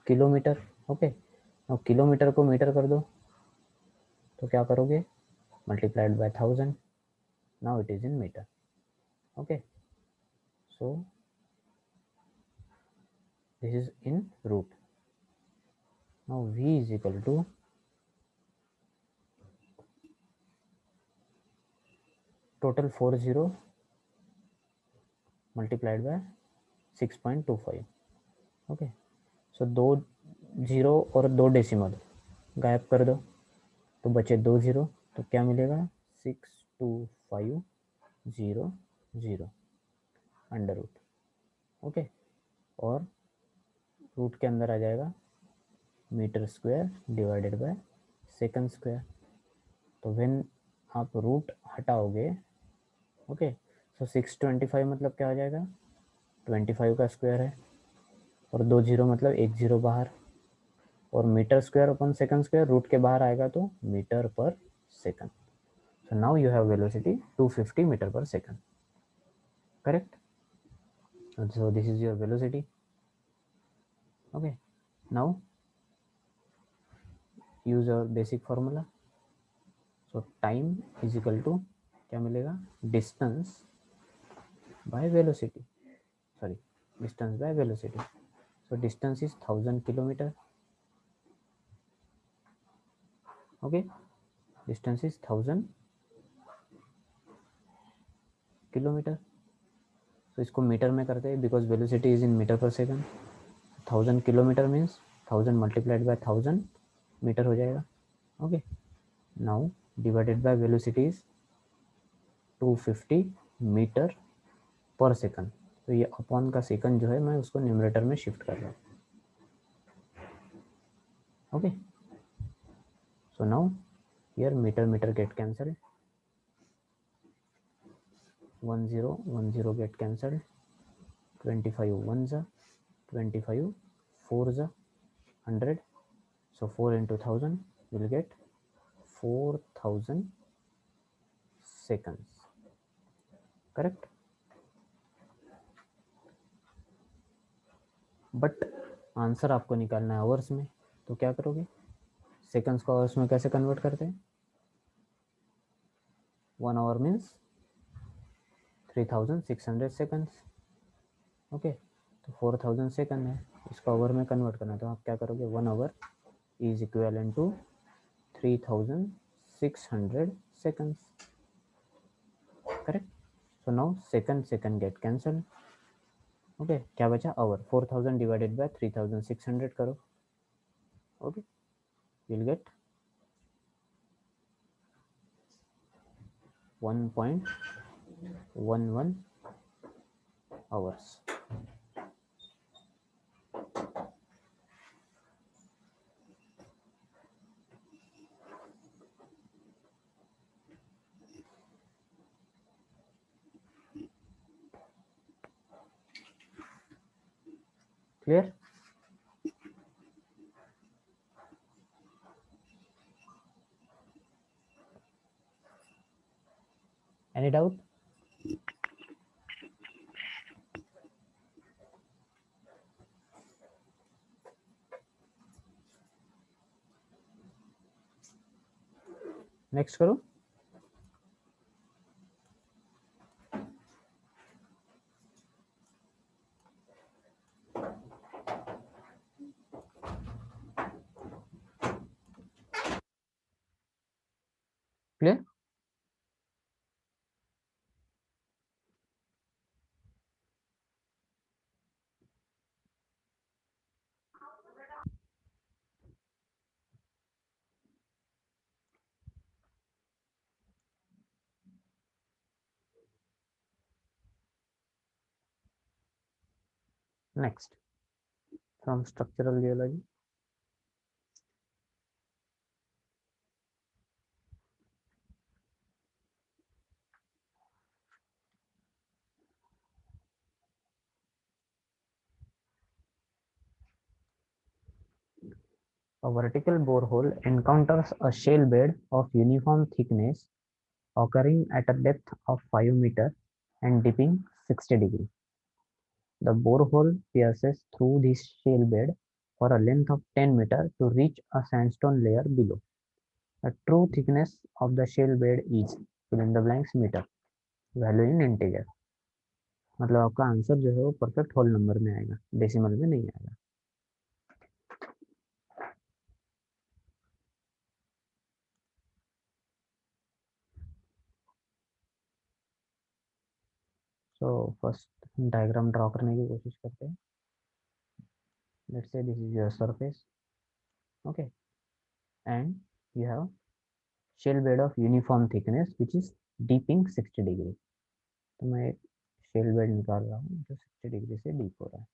kilometre. Okay, अब kilometre को metre कर दो तो क्या करोगे, multiplied by 1000, now it is in metre. Okay, so this is in root. Now V is equal to total 40 multiplied by 6.25. Okay, so 2 zero और 2 डेसिमल गायब कर दो तो बचे 2 जीरो, तो क्या मिलेगा 62500 अंडर रूट. ओके, और रूट के अंदर आ जाएगा metre square divided by second square. तो व्हेन आप रूट हटाओगे, ओके, सो 625 मतलब क्या हो जाएगा, 25 का स्क्वायर है और 2 जीरो मतलब 1 जीरो बाहर, और metre square upon second square root के बाहर आएगा तो metre per second. So now you have velocity 250 metre per second. Correct. So this is your velocity. Okay, now use our basic formula. So time is equal to क्या मिलेगा, distance by velocity, sorry, distance by velocity. So distance is 1000 kilometer. Okay, distance is 1000 kilometer. तो इसको metre में करते हैं because velocity is in metre per second. 1000 kilometre means 1000 multiplied by 1000 metre हो जाएगा. Okay, now divided by velocity is 250 metre per second. तो ये upon का सेकंड जो है मैं उसको न्यूमरेटर में शिफ्ट कर रहा हूँ. Okay, so now here metre metre get cancel, 10 get cancelled, 25 ones are 25 fours are 100, so 4 into 1000 will get 4000 seconds. Correct. But answer आपको निकालना है आवर्स में, तो क्या करोगे, सेकंड्स को आवर्स में कैसे कन्वर्ट करते हैं, 1 आवर मीन्स 3600 सेकंड्स. ओके, तो 4000 सेकंड है, इसको आवर में कन्वर्ट करना है, तो आप क्या करोगे, 1 hour is equivalent to 3600 seconds. Correct. So now second get cancelled. Okay, क्या बचा, आवर. 4000 डिवाइडेड बाय 3600 करो. Okay, you'll get 1.11 hours. Clear? Any doubt? Next करो. Clear. Next from structural geology. A vertical borehole encounters a shale bed of uniform thickness occurring at a depth of 5 meters and dipping 60 degrees. The borehole pierces through this shale bed for a length of 10 meter to reach a sandstone layer below. The true thickness of the shell bed is fill in the blanks meter, value in integer. मतलब आपका answer जो है वो perfect whole number में आएगा, decimal में नहीं आएगा. सो फर्स्ट डायग्राम ड्रॉ करने की कोशिश करते हैं. Let's say this is your surface, okay, and you have shale bed of uniform thickness which is dipping 60 degree. तो मैं एक शेल बेड निकाल रहा हूँ जो 60 डिग्री से डीप हो रहा है.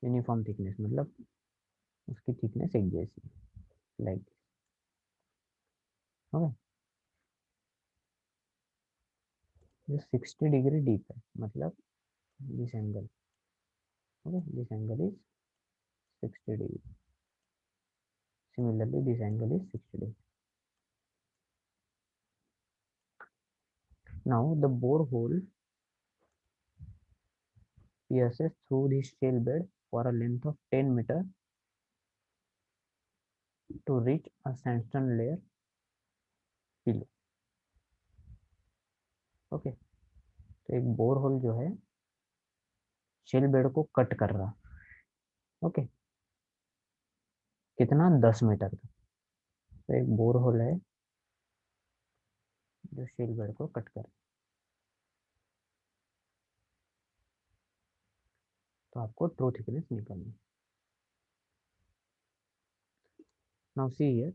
यूनिफॉर्म थिकनेस मतलब उसकी थिकनेस एक जैसी, लाइक दिस. ओके, जो 60 डिग्री डीप है मतलब this angle, okay, this angle is 60 degree. Similarly, this angle is 60 degree. Now, the borehole pierces through this shell bed for a length of 10 meter to reach a sandstone layer below. Okay, तो एक borehole जो है shell bed को cut कर रहा. Okay, कितना 10 metre का. तो एक बोरहोल है जो शेल बेड को कट कर. तो आपको ट्रू थिकनेस निकालनी. नाउ सी हियर,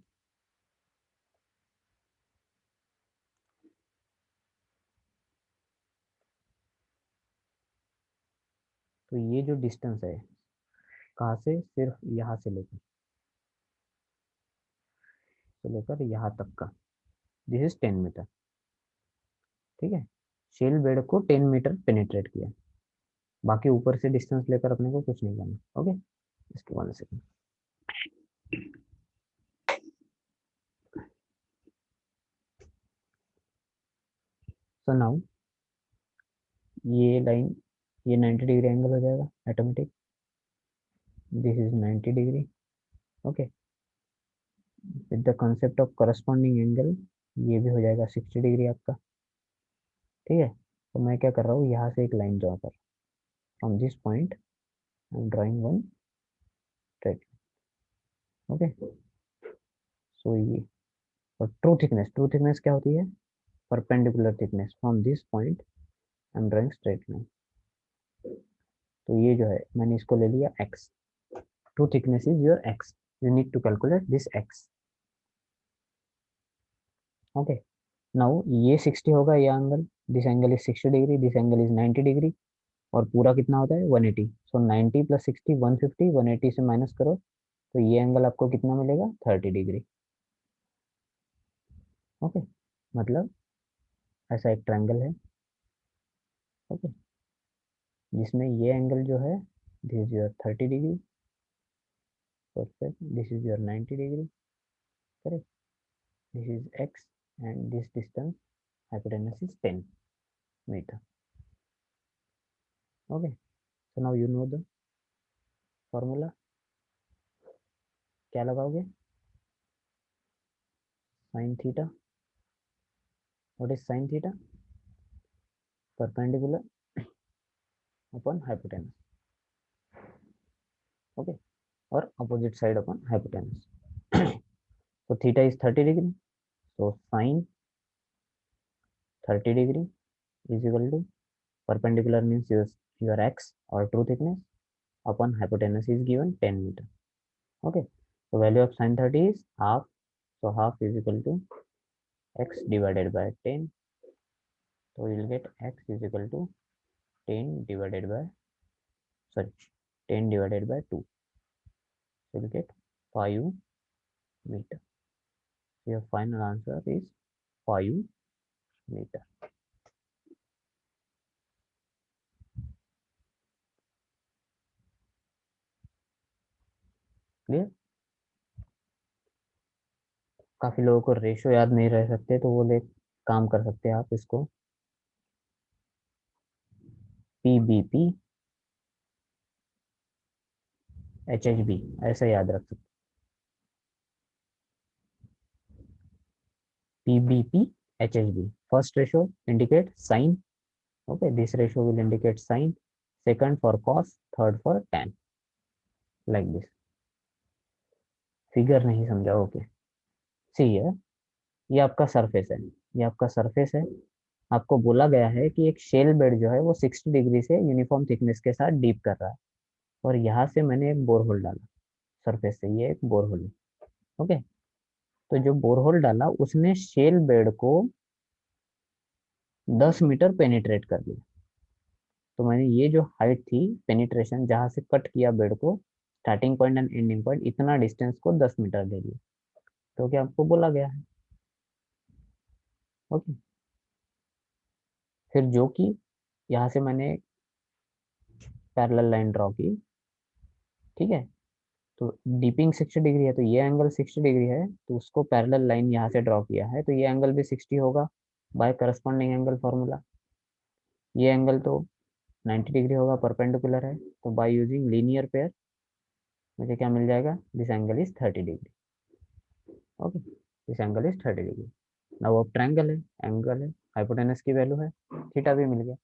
तो ये जो डिस्टेंस है कहाँ से, सिर्फ यहाँ से लेकर यहाँ तक का, दिस इज 10 मीटर. ठीक है, शेल बेड को 10 मीटर पेनिट्रेट किया, बाकी ऊपर से डिस्टेंस लेकर अपने को कुछ नहीं करना. ओके, इसके 1 सेकेंड. सो नाउ ये लाइन, ये 90 डिग्री एंगल हो जाएगा automatic. This is 90 degree. Okay, with the concept of corresponding angle ये भी हो जाएगा 60 डिग्री आपका. ठीक है, तो मैं क्या कर रहा हूँ, यहाँ से एक लाइन ड्रॉ कर, from this point I am drawing one straight. Okay, so ये और ट्रू थिकनेस क्या होती है, perpendicular thickness. From this point I am drawing straight line. तो ये जो है मैंने इसको ले लिया x. True thickness is your x. You need to calculate this x. Okay, now ये 60 होगा ये angle, this angle is 60 degree, this angle is 90 degree, और पूरा कितना होता है 180. सो 90 प्लस 60 150, 180 से माइनस करो तो ये एंगल आपको कितना मिलेगा 30 डिग्री. ओके, मतलब ऐसा एक ट्रायंगल है. ओके, जिसमें ये एंगल जो है this is your 30 degree, perfect, this is your 90 degree, correct. This is x and this distance hypotenuse is 10 meter. Okay, so now you know the formula. क्या लगाओगे, sin theta. What is sin theta? Perpendicular upon hypotenuse. Okay, or opposite side upon hypotenuse. So theta is 30 degree. So sin 30 degree is equal to, perpendicular means your x or true thickness, upon hypotenuse is given 10 meter. Okay, so value of sin 30 is half. So half is equal to x divided by 10. So you will get x is equal to 10 divided by 2. So you will get 5 meter. So your final answer is 5 meter. Clear. काफी लोगों को ratio याद नहीं रह सकते, तो वो लोग काम कर सकते हैं आप इसको PBP HHB ऐसे याद रख सकते, PBP HHB. First ratio indicate sine. Okay, this ratio will indicate sine. Second for cos, third for tan. Like this. Figure नहीं समझा? ओके, सी है, ये आपका सरफेस है, ये आपका सरफेस है। आपको बोला गया है कि एक शेल बेड जो है वो 60 डिग्री से यूनिफॉर्म थिकनेस के साथ डीप कर रहा है, और यहाँ से मैंने एक बोरहोल डाला सरफेस से, ये एक बोरहोल है। ओके, तो जो बोरहोल डाला उसने शेल बेड को 10 मीटर पेनिट्रेट कर लिया। तो मैंने ये जो हाइट थी पेनिट्रेशन, जहाँ से कट किया बेड को, starting point and ending point, इतना डिस्टेंस को 10 मीटर दे दिया, तो क्या आपको बोला गया है। ओके, फिर जो कि यहाँ से मैंने पैरेलल लाइन ड्रॉ की, ठीक है, तो डीपिंग 60 डिग्री है, तो ये एंगल 60 डिग्री है, तो उसको पैरेलल लाइन यहाँ से ड्रॉ किया है, तो ये एंगल भी 60 होगा बाय करस्पॉन्डिंग एंगल फॉर्मूला। ये एंगल तो 90 डिग्री होगा, परपेंडिकुलर है, तो बाय यूजिंग लीनियर पेयर मुझे क्या मिल जाएगा, this angle is 30 degree. Okay, this angle is 30 degree. Now अब ट्रायंगल है, एंगल है, हाइपोटेनस की वैल्यू है, थीटा भी मिल गया,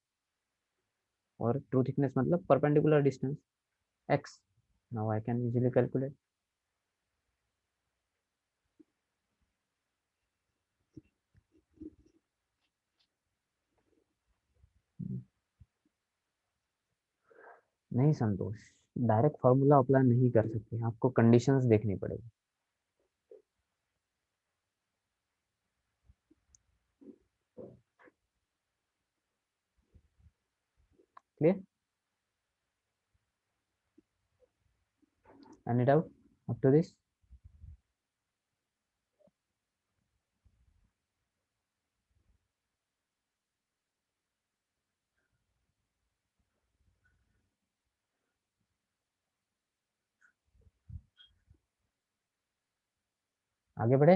और ट्रू थिकनेस मतलब perpendicular distance x। Now I can easily calculate. नहीं संतोष, डायरेक्ट फार्मूला अप्लाई नहीं कर सकते, आपको कंडीशंस देखनी पड़ेगी। Clear? Any doubt up to this? आगे बढ़े।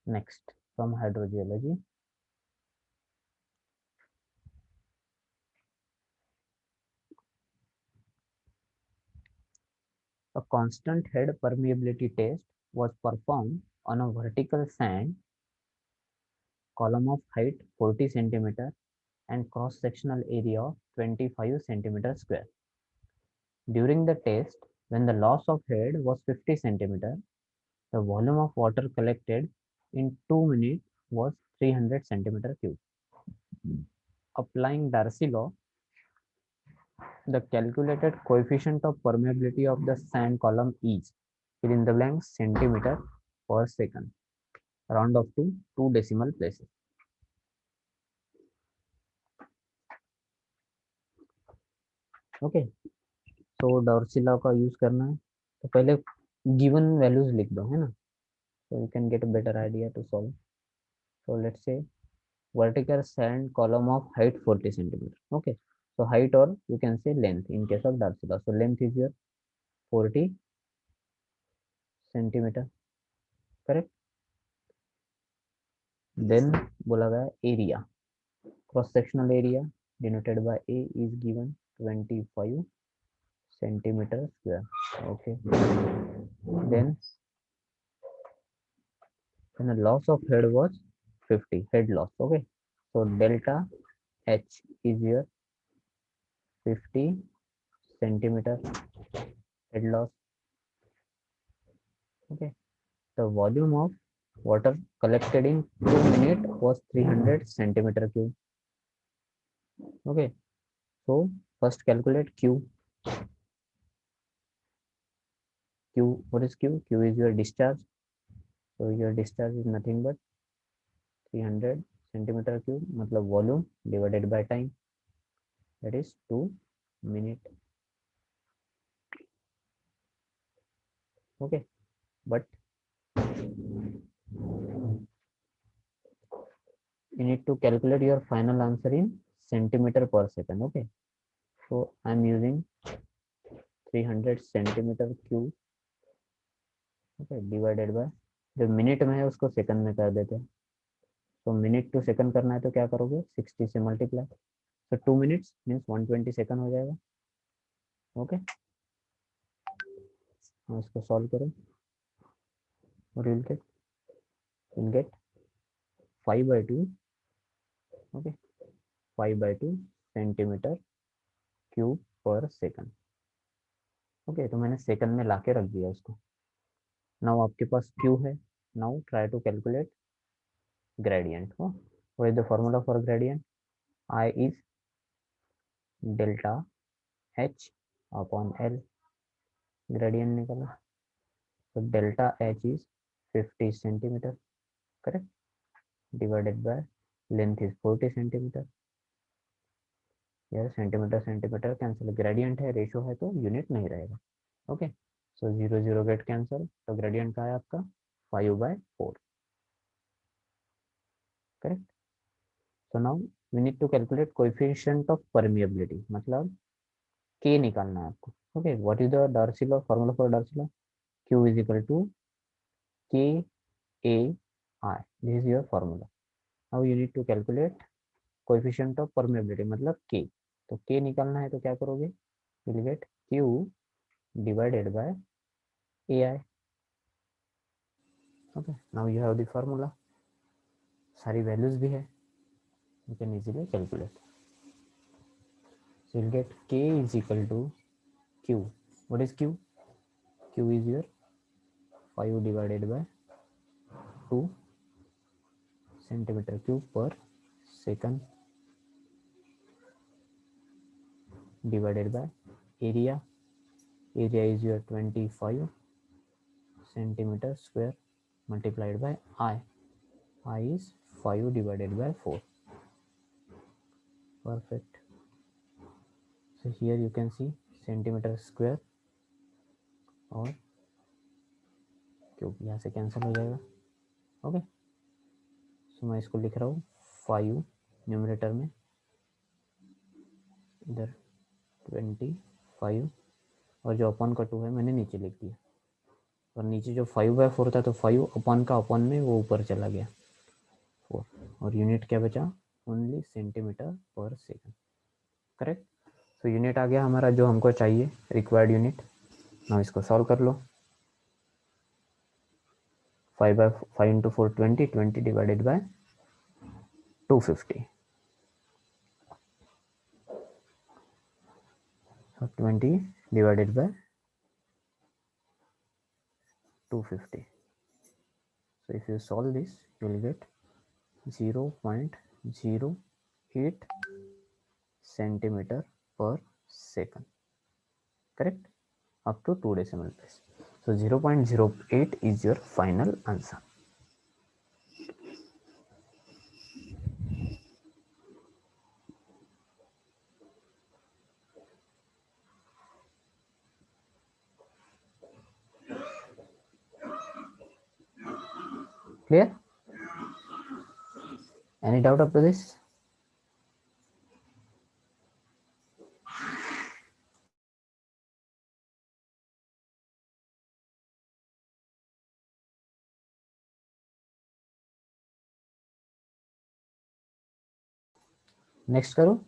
Next from hydrogeology, a constant head permeability test was performed on a vertical sand column of height 40 centimeter and cross sectional area of 25 centimeter square. During the test, when the loss of head was 50 centimeter, the volume of water collected in 2 minutes was 300 centimeter cube. Applying Darcy law, the calculated coefficient of permeability of the sand column is, fill in the blanks, centimeter per second, round off to 2 decimal places. Okay, तो Dorsey law का use करना है, तो पहले given values लिख दो, है ना, so you can get a better idea to solve. So let's say vertical sand column of height 40 centimeter. Okay, so height, or you can say length in case of Darcy law. So length is your 40 centimeter, correct? Then बोला गया area, cross sectional area denoted by A is given 25 centimeter square. Okay, then the loss of head was 50, head loss. Okay, so delta H is your 50 centimeter head loss. Okay, the volume of water collected in 2 minutes was 300 centimeter cube. Okay, so first calculate Q. What is Q? Q is your discharge. So your discharge is nothing but 300 centimeter cube, मतलब volume divided by time, that is 2 minutes. Okay, but you need to calculate your final answer in centimeter per second. Okay, so I'm using 300 centimeter cube, okay, divided by, जो minute में है उसको second में कर देते हैं, तो minute to second करना है तो क्या करोगे, 60 से मल्टीप्लाई, तो 2 मिनट्स मीन्स 120 सेकंड हो जाएगा। ओके, इसको सॉल्व करो और you'll get 5/2, okay, 5/2 centimetre cube पर सेकंड। ओके, तो मैंने सेकंड में लाके रख दिया उसको। नाउ आपके पास क्यू है, now try to calculate gradient. What is the formula for gradient? I is delta h upon l, gradient निकला, तो delta h is 50 centimetre, correct, divided by length is 40 centimetre. यार सेंटीमीटर सेंटीमीटर कैंसिल, ग्रेडियंट है, ratio है तो unit नहीं रहेगा। Okay, so 0 0 get cancel, तो gradient का है आपका 5/4, correct. So now we need to calculate coefficient of permeability, मतलब के निकालना है आपको। Okay, what is the Darcy law, formula for Darcy law? Q is equal to K A I, this is your formula. Now you need to calculate coefficient of permeability, मतलब K। तो K निकालना है तो क्या करोगे, you will get Q divided by AI। Okay, now you have the formula, सारी values भी है, you can easily calculate। So you will get K is equal to Q, what is Q? Q is your 5 divided by 2 centimeter cube per second divided by area is your 25 centimeter square multiplied by I is 5 divided by 4, perfect। So here you can see centimeter square और cube यहाँ से cancel हो जाएगा। Okay, सो मैं इसको लिख रहा हूँ 5 न्यूमरेटर में, इधर 25, और जो अपॉन का 2 है मैंने नीचे लिख दिया, और नीचे जो 5/4 था तो 5 अपॉन का अपॉन में वो ऊपर चला गया 4, और यूनिट क्या बचा, ओनली सेंटीमीटर पर सेकंड, करेक्ट। तो यूनिट आ गया हमारा जो हमको चाहिए, रिक्वायर्ड यूनिट। ना इसको सॉल्व कर लो, 5/5 into 4 20, 20 divided by 250, so 20 divided by 250, so if you solve this you will get 0.08 centimeter per second, correct, up to 2 decimal place। So 0.08 is your final answer। Clear? Any doubt up to this? Next करो।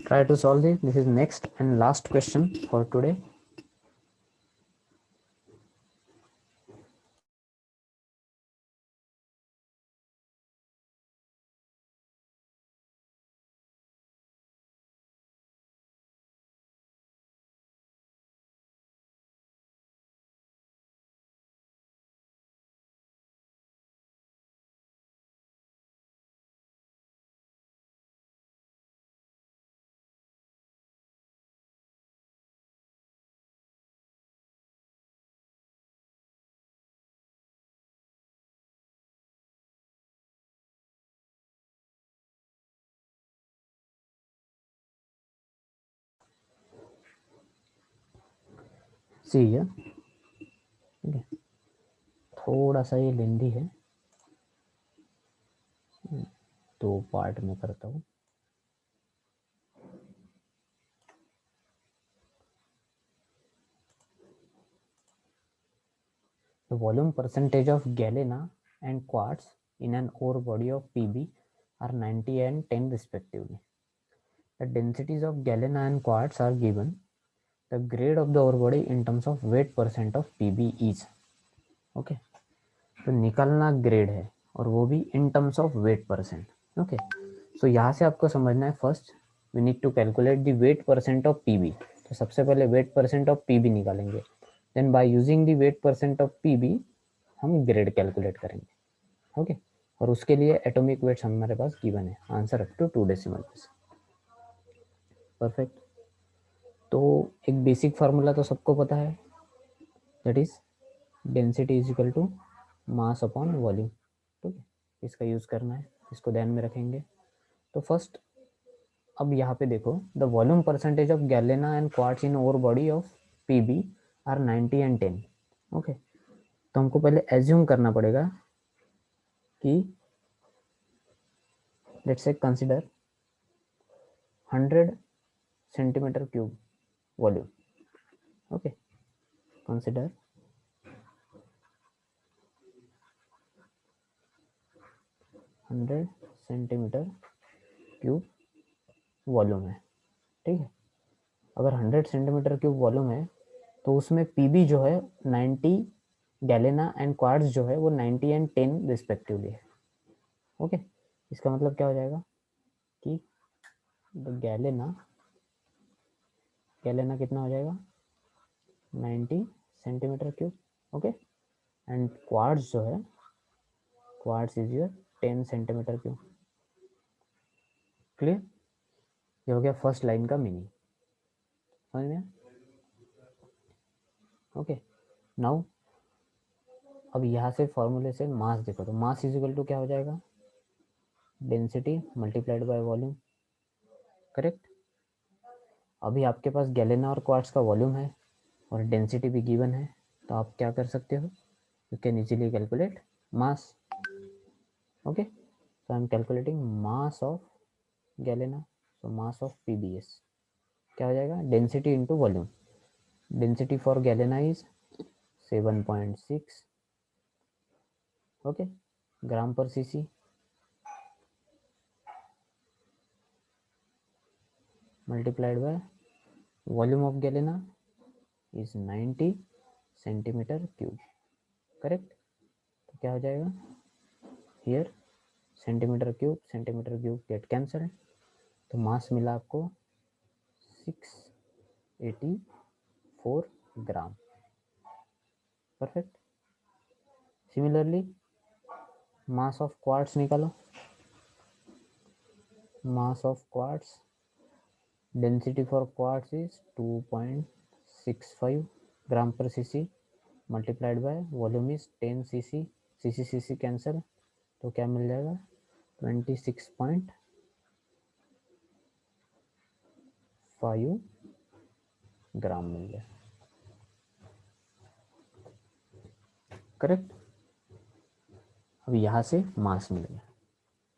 Try to solve this. This is next and last question for today. सी है, ठीक है, थोड़ा सा ये लेंदी है, दो part में करता हूँ। The volume percentage of galena and quartz in an ore body of Pb are 90 and 10 respectively. The densities of galena and quartz are given. The grade of the ore body in terms of weight percent of Pb is. Okay, तो निकालना grade है और वो भी in terms of weight percent. Okay, so यहाँ से आपको समझना है, first we need to calculate the weight percent of Pb. तो सबसे पहले वेट परसेंट ऑफ पीबी निकालेंगे, then by using the weight percent of Pb हम ग्रेड कैलकुलेट करेंगे। ओके, और उसके लिए एटॉमिक वेट्स हमारे पास गिवन है, answer up to 2 decimal. Perfect. तो एक बेसिक फार्मूला तो सबको पता है, that is density is equal to mass upon volume. ठीक है, इसका यूज़ करना है, इसको ध्यान में रखेंगे। तो फर्स्ट अब यहाँ पे देखो, the volume percentage of galena and quartz in ore body of PB are 90 and 10। Okay, तो हमको पहले एज्यूम करना पड़ेगा कि let's say consider 100 centimetre cube volume. Okay, consider 100 centimetre cube volume है। ठीक है, अगर 100 सेंटीमीटर क्यूब वॉल्यूम है तो उसमें पीबी जो है 90, गैलेना एंड क्वार्ट्ज जो है वो 90 एंड 10 रिस्पेक्टिवली है। ओके, इसका मतलब क्या हो जाएगा कि गैलेना कितना हो जाएगा 90 centimetre cube. Okay, and quartz जो है, quartz is your 10 centimetre cube. Clear, ये हो गया फर्स्ट लाइन का मीनिंग, समझ में? ओके, नाउ अब यहाँ से फॉर्मूले से मास देखो, तो मास इज इक्वल टू क्या हो जाएगा, density multiplied by volume. Correct. अभी आपके पास गैलेना और क्वार्ट्ज का वॉल्यूम है और डेंसिटी भी गिवन है, तो आप क्या कर सकते हो, you can easily calculate mass. Okay, so I am calculating mass of galena, so mass of PbS क्या हो जाएगा, density into volume. Density for galena is 7.6, okay, gram per cc, multiplied by volume of galena is 90 centimetre cube. Correct, तो क्या हो जाएगा here, centimetre cube get cancel, तो mass मिला आपको 684 gram. Perfect. Similarly mass of quartz निकालो, mass of quartz, density for quartz is 2.65 gram per CC, multiplied by volume is 10 CC, CC cancel, तो क्या मिल जाएगा 26.5 ग्राम मिल जाए। करेक्ट, अब यहाँ से मास मिल गया।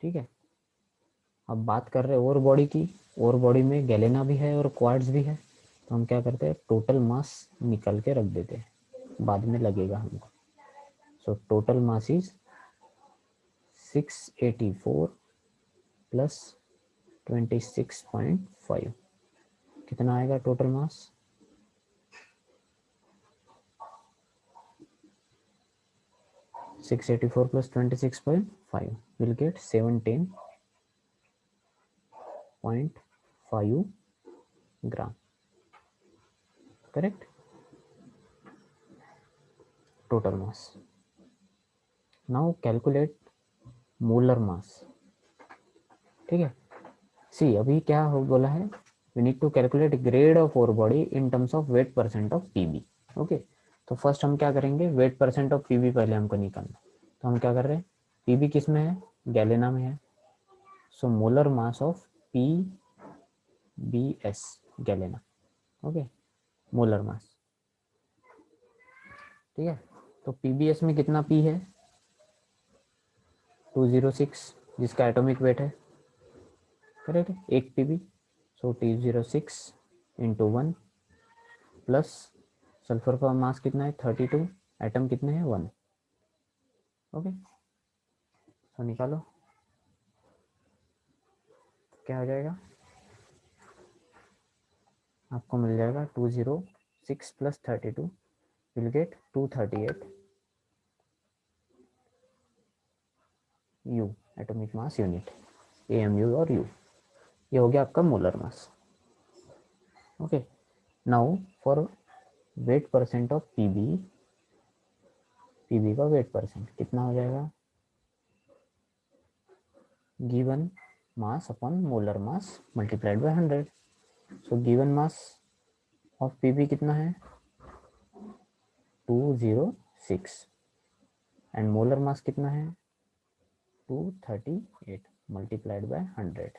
ठीक है, अब बात कर रहे हैं ओर बॉडी की। ओर बॉडी में गैलेना भी है और क्वार्ट्ज भी है, तो हम क्या करते हैं, टोटल मास निकल के रख देते हैं, बाद में लगेगा हमको। So total mass is 684 plus 26.5, कितना आएगा total mass, 684 plus 26.5 will get 17.5 gram. Correct, total mass. Now calculate molar mass. ठीक है, सी अभी क्या हो बोला है, we need to calculate grade of ore body in terms of weight percent of PB. Okay, तो फर्स्ट हम क्या करेंगे, वेट परसेंट ऑफ पीबी पहले हमको निकालना। तो हम क्या कर रहे हैं, पीबी किस में है, गैलेना में है, so molar mass of PbS galena. Okay, molar mass, ठीक है, तो पीबीएस में कितना पी है 206 जिसका एटॉमिक वेट है, करेक्ट, एक पीबी, सो 206 इंटू 1 प्लस सल्फर का मास कितना है 32, एटम कितने हैं 1, ओके, तो निकालो क्या हो जाएगा, आपको मिल जाएगा 206 plus 32 will get 238 u atomic mass unit, AMU और U, ये हो गया आपका molar mass. Okay, now for weight percent of PB, PB का वेट परसेंट कितना हो जाएगा, given mass upon molar mass multiplied by 100, so given mass of PB कितना है 206 एंड मोलर मास कितना है 238 multiplied by 100.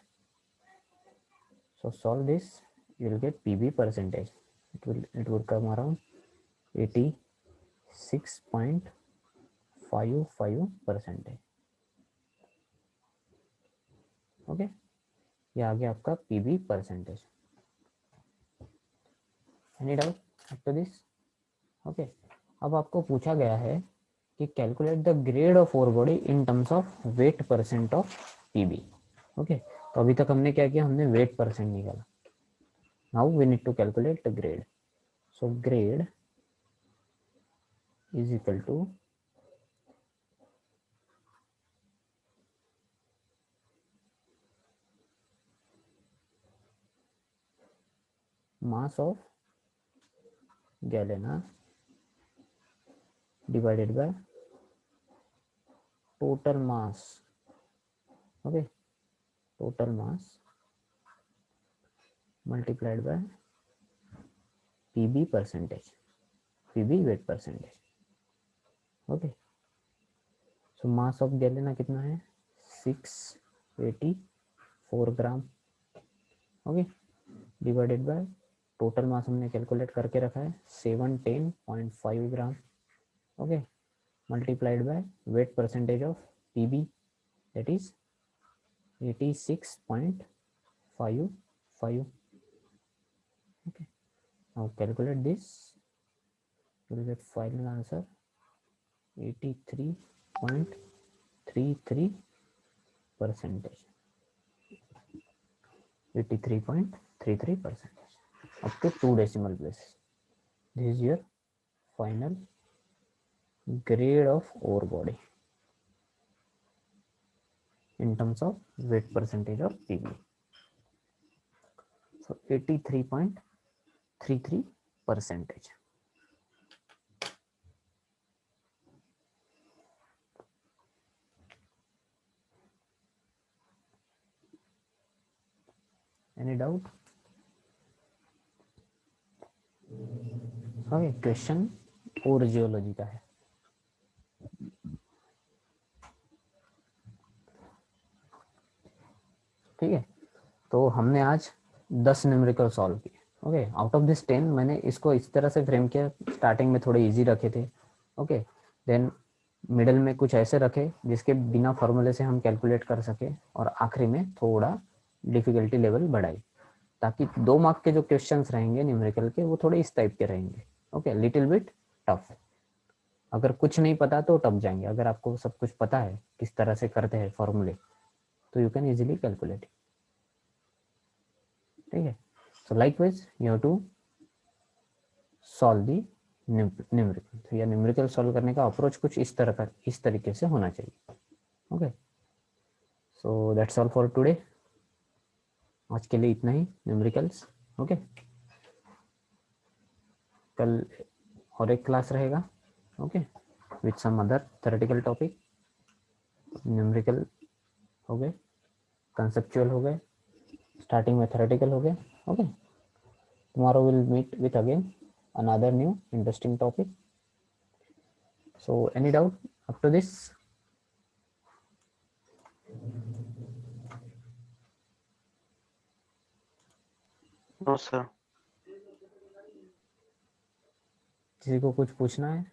So solve this, you will get PB percentage. It will come around 86.55%. Okay, ये आ गया आपका PB percentage. Any doubt up to this? Okay, अब आपको पूछा गया है कि calculate the grade of ore body in terms of weight percent of PB. Okay, तो अभी तक हमने क्या किया, हमने वेट परसेंट निकाला। Now we need to calculate the grade. So grade is equal to mass of galena divided by total mass, okay, total mass multiplied by PB percentage, PB weight percentage, okay, so mass of galena कितना है 684 gram, okay, divided by total mass हमने calculate करके रखा है 710.5 gram, okay, multiplied by weight percentage of PB, that is 86.55. Okay, now calculate this, you will get final answer 83.33%, 83.33% up to 2 decimal places. This is your final grade of ore body in terms of weight percentage of PB. So 83.33%. Any doubt? Okay, question और geology का है। ठीक है, तो हमने आज 10 numerical solve किए। Okay, out of this 10 मैंने इसको इस तरह से फ्रेम किया, स्टार्टिंग में थोड़े इजी रखे थे, ओके, देन मिडल में कुछ ऐसे रखे जिसके बिना फॉर्मूले से हम कैलकुलेट कर सके, और आखिरी में थोड़ा डिफिकल्टी लेवल बढ़ाई, ताकि 2 मार्क के जो क्वेश्चंस रहेंगे न्यूमेरिकल के वो थोड़े इस टाइप के रहेंगे। Okay, little bit tough. अगर कुछ नहीं पता तो टफ जाएंगे, अगर आपको सब कुछ पता है किस तरह से करते हैं फॉर्मूले, तो यू कैन इजीली कैलकुलेट। ठीक है, so likewise you have to solve the numerical. तो या न्यूमेरिकल सॉल्व करने का अप्रोच कुछ इस तरह का, इस तरीके से होना चाहिए। Okay, so that's all for today. आज के लिए इतना ही न्यूमेरिकल्स। ओके, कल और एक क्लास रहेगा, okay, with some other theoretical topic. Numerical हो गए, कंसेप्चुअल हो गए, स्टार्टिंग में थ्योरेटिकल हो गए। Okay, tomorrow we'll meet with again another new interesting topic. So any doubt up to this? No sir. किसी को कुछ पूछना है?